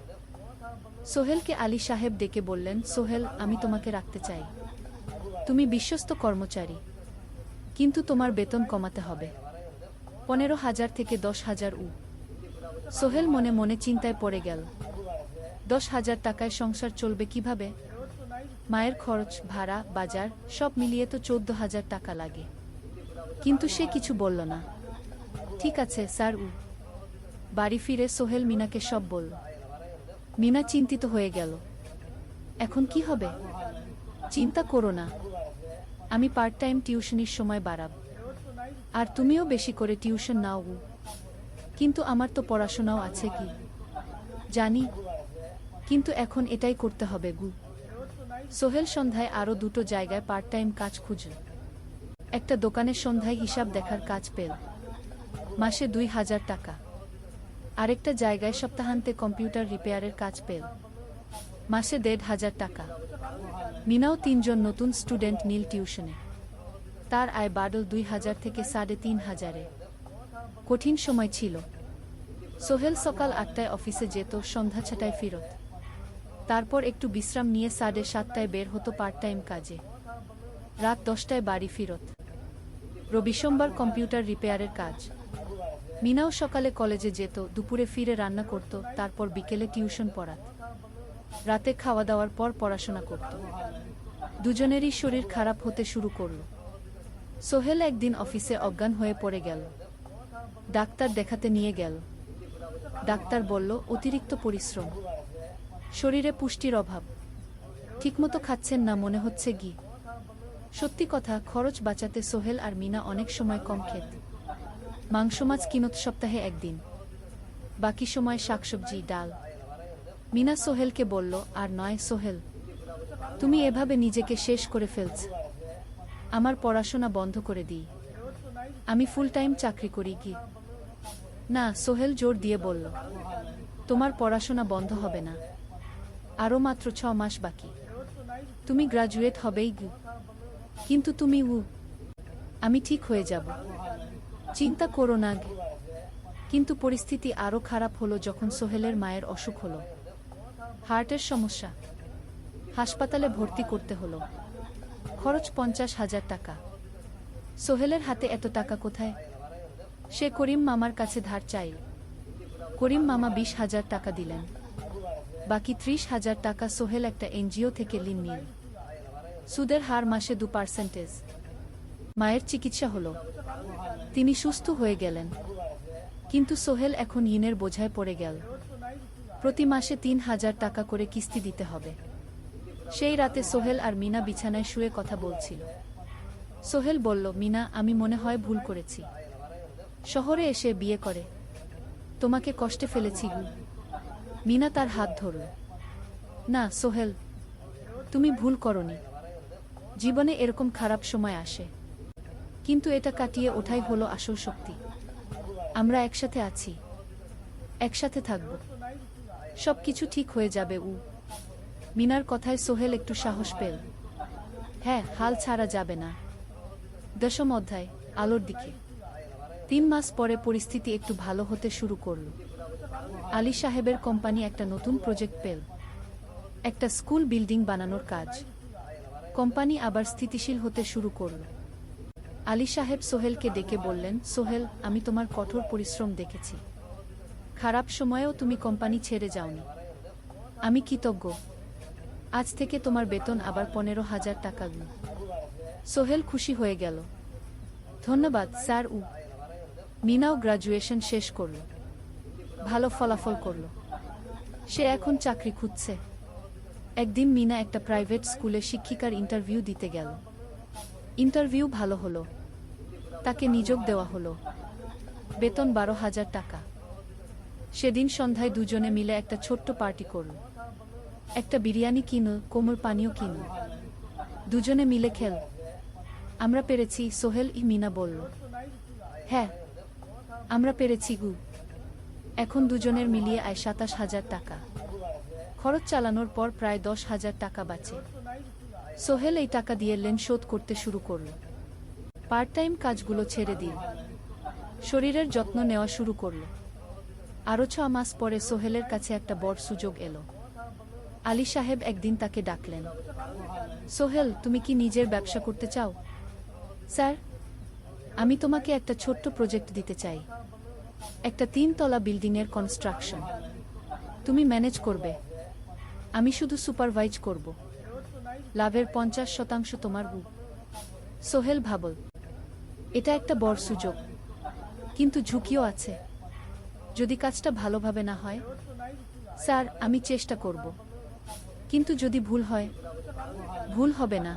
সোহেলকে আলী সাহেব ডেকে বললেন, সোহেল, আমি তোমাকে রাখতে চাই। তুমি বিশ্বস্ত কর্মচারী, কিন্তু তোমার বেতন কমাতে হবে। 15,000 থেকে 10,000 সোহেল মনে মনে চিন্তায় পড়ে গেল। 10,000 টাকায় সংসার চলবে কিভাবে? মায়ের খরচ, ভাড়া, বাজার সব মিলিয়ে তো 14,000 টাকা লাগে। কিন্তু সে কিছু বলল না। ঠিক আছে স্যার। বাড়ি ফিরে সোহেল মিনাকে সব বলল। মিনা চিন্তিত হয়ে গেল। এখন কি হবে? চিন্তা করো না, আমি পার্ট টাইম টিউশনির সময় বাড়াব, আর তুমিও বেশি করে টিউশন নাও। কিন্তু আমার তো পড়াশোনাও আছে। কি জানি, কিন্তু এখন এটাই করতে হবে। সোহেল সন্ধ্যায় আরও দুটো জায়গায় পার্ট টাইম কাজ খুঁজল। একটা দোকানের সন্ধ্যায় হিসাব দেখার কাজ পেল, মাসে 2000 টাকা। আরেকটা জায়গায় সপ্তাহান্তে কম্পিউটার রিপেয়ারের কাজ পেল, মাসে 1500 টাকা। মিনাও 3জন নতুন স্টুডেন্ট নীল টিউশনে। তার আয় বাড়ল 2000 থেকে 3500-এ। কঠিন সময় ছিল। সোহেল সকাল 8টায় অফিসে যেত, সন্ধ্যা 6টায় ফিরত। তারপর একটু বিশ্রাম নিয়ে 7:30টায় বের হতো পার্ট টাইম কাজে। রাত 10টায় বাড়ি ফিরত। রবি সোমবার কম্পিউটার রিপেয়ারের কাজ। মিনাও সকালে কলেজে যেত, দুপুরে ফিরে রান্না করত, তারপর বিকেলে টিউশন পড়াত। রাতে খাওয়া দাওয়ার পর পড়াশোনা করত। দুজনেরই শরীর খারাপ হতে শুরু করল। সোহেল একদিন অফিসে অজ্ঞান হয়ে পড়ে গেল। ডাক্তার দেখাতে নিয়ে গেল। ডাক্তার বলল অতিরিক্ত পরিশ্রম, শরীরে পুষ্টির অভাব, ঠিকমতো খাচ্ছেন না মনে হচ্ছে। সত্যি কথা, খরচ বাঁচাতে সোহেল আর মিনা অনেক সময় কম খেত। মাংস মাছ কিনত সপ্তাহে একদিন, বাকি সময় শাকসবজি ডাল। মিনা সোহেলকে বলল, আর নয় সোহেল, তুমি এভাবে নিজেকে শেষ করে ফেলছ। আমার পড়াশোনা বন্ধ করে দিই, আমি ফুল টাইম চাকরি করি। না, সোহেল জোর দিয়ে বলল, তোমার পড়াশোনা বন্ধ হবে না, আরও মাত্র 6 মাস বাকি, তুমি গ্রাজুয়েট হবেই। কিন্তু তুমি আমি ঠিক হয়ে যাব, চিন্তা করো না। কিন্তু পরিস্থিতি আরও খারাপ হলো যখন সোহেলের মায়ের অসুখ হলো, হার্টের সমস্যা। হাসপাতালে ভর্তি করতে হলো, খরচ 50,000 টাকা। সোহেলের হাতে এত টাকা কোথায়? সে করিম মামার কাছে ধার চাইল। করিম মামা 20,000 টাকা দিলেন। বাকি 30,000 টাকা সোহেল একটা এনজিও থেকে ঋণ নিল। সুদের হার মাসে 2%। মায়ের চিকিৎসা হলো, তিনি সুস্থ হয়ে গেলেন। কিন্তু সোহেল এখন ঋণের বোঝায় পড়ে গেল। প্রতি মাসে 3,000 টাকা করে কিস্তি দিতে হবে। সেই রাতে সোহেল আর মিনা বিছানায় শুয়ে কথা বলছিল। সোহেল বলল, মিনা, আমি মনে হয় ভুল করেছি, শহরে এসে বিয়ে করে তোমাকে কষ্টে ফেলেছি। মিনা তার হাত ধরল। না সোহেল, তুমি ভুল করনি। জীবনে এরকম খারাপ সময় আসে, কিন্তু এটা কাটিয়ে ওঠাই হলো আসল শক্তি। আমরা একসাথে আছি, একসাথে থাকব, সবকিছু ঠিক হয়ে যাবে। মিনার কথায় সোহেল একটু সাহস পেল। হ্যাঁ, হাল ছাড়া যাবে না। 10ম অধ্যায়, আলোর দিকে। 3 মাস পরে পরিস্থিতি একটু ভালো হতে শুরু করল। আলী সাহেবের কোম্পানি একটা নতুন প্রজেক্ট পেল, একটা স্কুল বিল্ডিং বানানোর কাজ। কোম্পানি আবার স্থিতিশীল হতে শুরু করল। আলী সাহেব সোহেলকে ডেকে বললেন, সোহেল, আমি তোমার কঠোর পরিশ্রম দেখেছি। খারাপ সময়েও তুমি কোম্পানি ছেড়ে যাওনি। আমি কৃতজ্ঞ। আজ থেকে তোমার বেতন আবার 15,000 টাকা। সোহেল খুশি হয়ে গেল। ধন্যবাদ স্যার। মিনাও গ্রাজুয়েশন শেষ করল, ভালো ফলাফল করল। সে এখন চাকরি খুঁজছে। একদিন মিনা একটা প্রাইভেট স্কুলে শিক্ষিকার ইন্টারভিউ দিতে গেল। ইন্টারভিউ ভালো হলো, তাকে নিয়োগ দেওয়া হলো। বেতন 12,000 টাকা। সেদিন সন্ধ্যায় দুজনে মিলে একটা ছোট্ট পার্টি করল। একটা বিরিয়ানি কিনো, কোমল পানীয় কিনো, দুজনে মিলে খেল। আমরা পেরেছি সোহেল, মিনা বলল। হ্যাঁ, আমরা পেরেছি। এখন দুজনের মিলিয়ে আয় 27,000 টাকা। খরচ চালানোর পর প্রায় 10,000 টাকা বাঁচে। সোহেল এই টাকা দিয়ে লোন শোধ করতে শুরু করল। পার্ট টাইম কাজগুলো ছেড়ে দিল, শরীরের যত্ন নেওয়া শুরু করল। আরও 6 মাস পরে সোহেলের কাছে একটা বড় সুযোগ এলো। আলী সাহেব একদিন তাকে ডাকলেন। সোহেল, তুমি কি নিজের ব্যবসা করতে চাও? স্যার, আমি তোমাকে একটা ছোট্ট প্রজেক্ট দিতে চাই, একটা 3 তলা বিল্ডিংয়ের কনস্ট্রাকশন। তুমি ম্যানেজ করবে, আমি শুধু সুপারভাইজ করব। লাভের 50% তোমার। সোহেল ভাবল, এটা একটা বড় সুযোগ। কিন্তু ঝুঁকিও আছে। যদি কাজটা ভালোভাবে না হয়? স্যার, আমি চেষ্টা করব। কিন্তু যদি ভুল হয়? ভুল হবে না।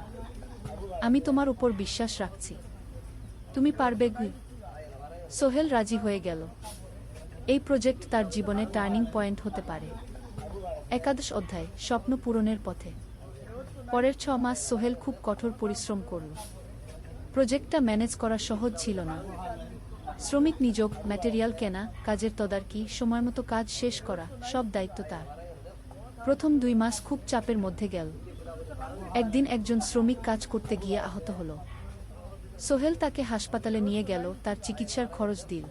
আমি তোমার উপর বিশ্বাস রাখছি। তুমি পারবে গুই। সোহেল রাজি হয়ে গেল। এই প্রজেক্ট তার জীবনে টার্নিং পয়েন্ট হতে পারে। একাদশ অধ্যায়, স্বপ্ন পূরণের পথে। পরের 6 মাস সোহেল খুব কঠোর পরিশ্রম করল। প্রজেক্টটা ম্যানেজ করা সহজ ছিল না। শ্রমিক নিযোগ, ম্যাটেরিয়াল কেনা, কাজের তদারকি, সময়মতো কাজ শেষ করা, সব দায়িত্ব তার। প্রথম 2 মাস খুব চাপের মধ্যে গেল। একদিন একজন শ্রমিক কাজ করতে গিয়ে আহত হল। সোহেল তাকে হাসপাতালে নিয়ে গেল, তার চিকিৎসার খরচ দিল।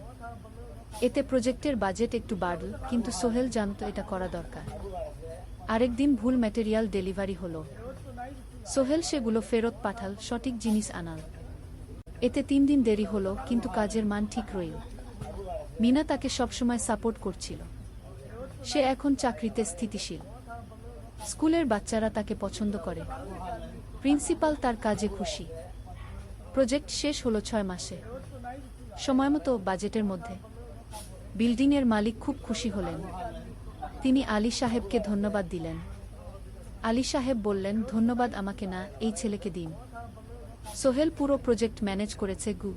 এতে প্রজেক্টের বাজেট একটু বাড়ল, কিন্তু সোহেল জানত এটা করা দরকার। আরেকদিন ভুল ম্যাটেরিয়াল ডেলিভারি হলো। সোহেল সেগুলো ফেরত পাঠাল, সঠিক জিনিস আনাল। এতে 3 দিন দেরি হলো, কিন্তু কাজের মান ঠিক রইল। মিনা তাকে সবসময় সাপোর্ট করছিল। সে এখন চাকরিতে স্থিতিশীল। স্কুলের বাচ্চারা তাকে পছন্দ করে। প্রিন্সিপাল তার কাজে খুশি। প্রজেক্ট শেষ হলো 6 মাসে। সময়মতো, বাজেটের মধ্যে। বিল্ডিংয়ের মালিক খুব খুশি হলেন। তিনি আলী সাহেবকে ধন্যবাদ দিলেন। আলী সাহেব বললেন, ধন্যবাদ আমাকে না, এই ছেলেকে দিন। সোহেল পুরো প্রজেক্ট ম্যানেজ করেছে গু।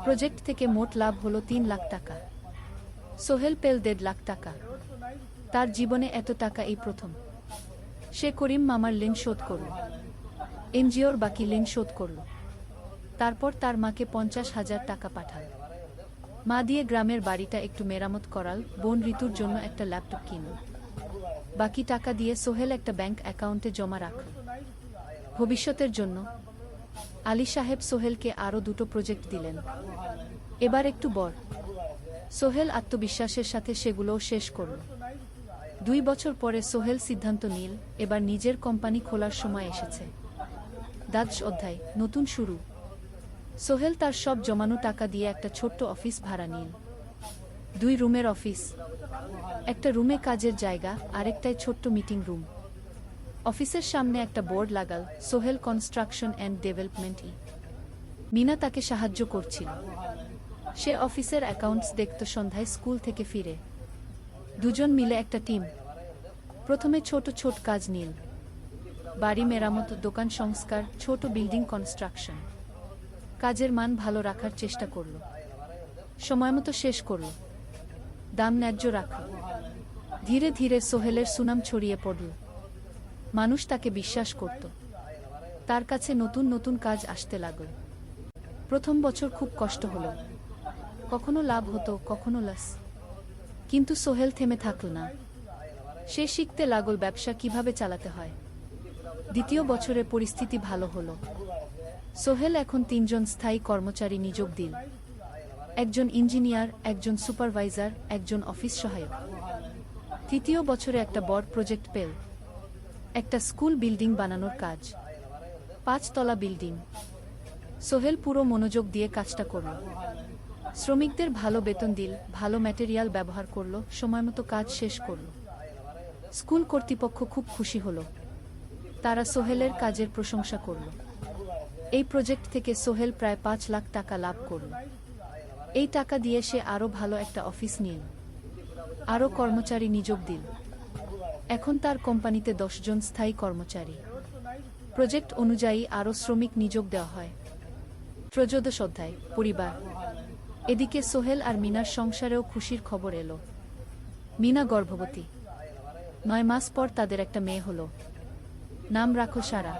প্রজেক্ট থেকে মোট লাভ হলো 3 লাখ টাকা। সোহেল পেল 1.5 লাখ টাকা। তার জীবনে এত টাকা এই প্রথম। সে করিম মামার ঋণ শোধ করল। এনজিওর বাকি ঋণ শোধ করল। তারপর তার মাকে 50,000 টাকা পাঠাল। মা দিয়ে গ্রামের বাড়িটা একটু মেরামত করাল, বোন ঋতুর জন্য একটা ল্যাপটপ কিনল। বাকি টাকা দিয়ে সোহেল একটা ব্যাংক অ্যাকাউন্টে জমা রাখল ভবিষ্যতের জন্য। আলী সাহেব সোহেলকে আরও 2টো প্রজেক্ট দিলেন। এবার একটু বড়। সোহেল আত্মবিশ্বাসের সাথে সেগুলোও শেষ করল। 2 বছর পরে সোহেল সিদ্ধান্ত নিল, এবার নিজের কোম্পানি খোলার সময় এসেছে। দ্বাদশ অধ্যায়, নতুন শুরু। সোহেল তার সব জমানো টাকা দিয়ে একটা ছোট্ট অফিস ভাড়া নিল। 2 রুমের অফিস। একটা রুমে কাজের জায়গা, আরেকটায় ছোট্ট মিটিং রুম। অফিসের সামনে একটা বোর্ড লাগাল, Sohel construction and development. Mina তাকে সাহায্য করছিল। সে অফিসের অ্যাকাউন্টস দেখত সন্ধ্যায় স্কুল থেকে ফিরে। দুজন মিলে একটা টিম। প্রথমে ছোট ছোট কাজ নিল। বাড়ি মেরামত, দোকান সংস্কার, ছোট বিল্ডিং কনস্ট্রাকশন। কাজের মান ভালো রাখার চেষ্টা করল। সময়মতো শেষ করল। দাম ন্যায্য রাখল। ধীরে ধীরে সোহেলের সুনাম ছড়িয়ে পড়ল। মানুষ তাকে বিশ্বাস করত। তার কাছে নতুন নতুন কাজ আসতে লাগল। প্রথম বছর খুব কষ্ট হলো। কখনো লাভ হতো, কখনো লস। কিন্তু সোহেল থেমে থাকল না। সে শিখতে লাগল ব্যবসা কিভাবে চালাতে হয়। দ্বিতীয় বছরে পরিস্থিতি ভালো হলো। সোহেল এখন 3 জন স্থায়ী কর্মচারী নিয়োগ দিল। একজন ইঞ্জিনিয়ার, একজন সুপারভাইজার, একজন অফিস সহায়ক। তৃতীয় বছরে একটা বড় প্রজেক্ট পেল। একটা স্কুল বিল্ডিং বানানোর কাজ। 5 তলা বিল্ডিং। সোহেল পুরো মনোযোগ দিয়ে কাজটা করল। শ্রমিকদের ভালো বেতন দিল, ভালো ম্যাটেরিয়াল ব্যবহার করল, সময়মতো কাজ শেষ করল। স্কুল কর্তৃপক্ষ খুব খুশি হলো। তারা সোহেলের কাজের প্রশংসা করল। এই প্রজেক্ট থেকে সোহেল প্রায় 5 লাখ টাকা লাভ করল। এই টাকা দিয়ে সে আরও ভালো একটা অফিস নিল। আরও কর্মচারী নিয়োগ দিল। এখন তার কোম্পানিতে 10 জন স্থায়ী কর্মচারী। প্রজেক্ট অনুযায়ী আরও শ্রমিক নিয়োগ দেওয়া হয়। ত্রয়োদশ অধ্যায়, পরিবার। এদিকে সোহেল আর মিনার সংসারেও খুশির খবর এলো। মিনা গর্ভবতী। 9 মাস পর তাদের একটা মেয়ে হলো। নাম রাখো সারা।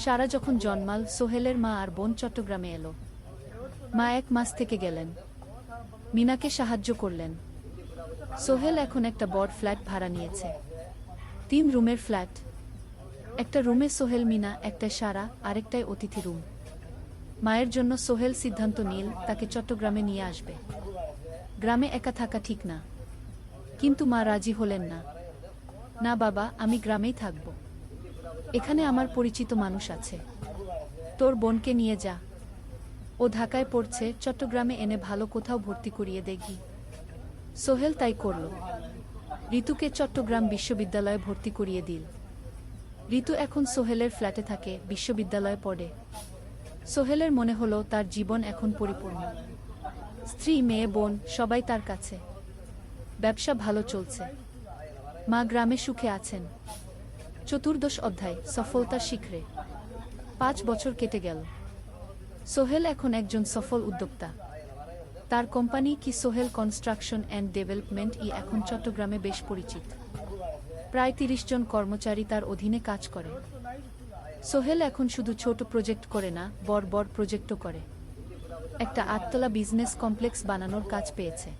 সারা যখন জন্মাল, সোহেলের মা আর বোন চট্টগ্রামে এলো। মা 1 মাস থেকে গেলেন। মিনাকে সাহায্য করলেন। সোহেল এখন একটা বড় ফ্ল্যাট ভাড়া নিয়েছে। 3 রুমের ফ্ল্যাট। একটা রুমে সোহেল, মিনা, একটায় সারা, আরেকটায় অতিথি রুম। মায়ের জন্য সোহেল সিদ্ধান্ত নিল তাকে চট্টগ্রামে নিয়ে আসবে। গ্রামে একা থাকা ঠিক না। কিন্তু মা রাজি হলেন না। না বাবা, আমি গ্রামেই থাকব। এখানে আমার পরিচিত মানুষ আছে। তোর বোনকে নিয়ে যা। ও ঢাকায় পড়ছে, চট্টগ্রামে এনে ভালো কোথাও ভর্তি করিয়ে দেখি। সোহেল তাই করল। ঋতুকে চট্টগ্রাম বিশ্ববিদ্যালয়ে ভর্তি করিয়ে দিল। ঋতু এখন সোহেলের ফ্ল্যাটে থাকে, বিশ্ববিদ্যালয়ে পড়ে। সোহেলের মনে হলো তার জীবন এখন পরিপূর্ণ। স্ত্রী মেয়ে বোন সবাই তার কাছে। ব্যবসা ভালো চলছে। মা গ্রামে সুখে আছেন। চতুর্দশ অধ্যায়, সফলতার শিখরে। 5 বছর কেটে গেল। সোহেল এখন একজন সফল উদ্যোক্তা। তার কোম্পানি কি সোহেল কনস্ট্রাকশন অ্যান্ড ডেভেলপমেন্ট এখন চট্টগ্রামে বেশ পরিচিত। প্রায় 30 জন কর্মচারী তার অধীনে কাজ করে। সোহেল এখন শুধু ছোট প্রজেক্ট করে না, বড় বড় প্রজেক্টও করে। একটা 8তলা বিজনেস কমপ্লেক্স বানানোর কাজ পেয়েছে।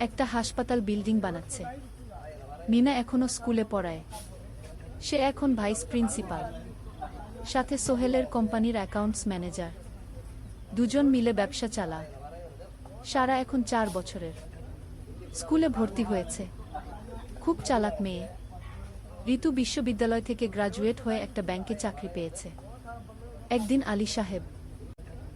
একটা হাসপাতাল বিল্ডিং বানাচ্ছে। মিনা এখনো স্কুলে পড়ায়। সে এখন ভাইস প্রিন্সিপাল। সাথে সোহেলের কোম্পানির অ্যাকাউন্টস ম্যানেজার। দুজন মিলে ব্যবসা চালায়। সারা এখন 4 বছরের। স্কুলে ভর্তি হয়েছে। খুব চালাক মেয়ে। ঋতু বিশ্ববিদ্যালয় থেকে গ্রাজুয়েট হয়ে একটা ব্যাংকে চাকরি পেয়েছে। একদিন আলী সাহেব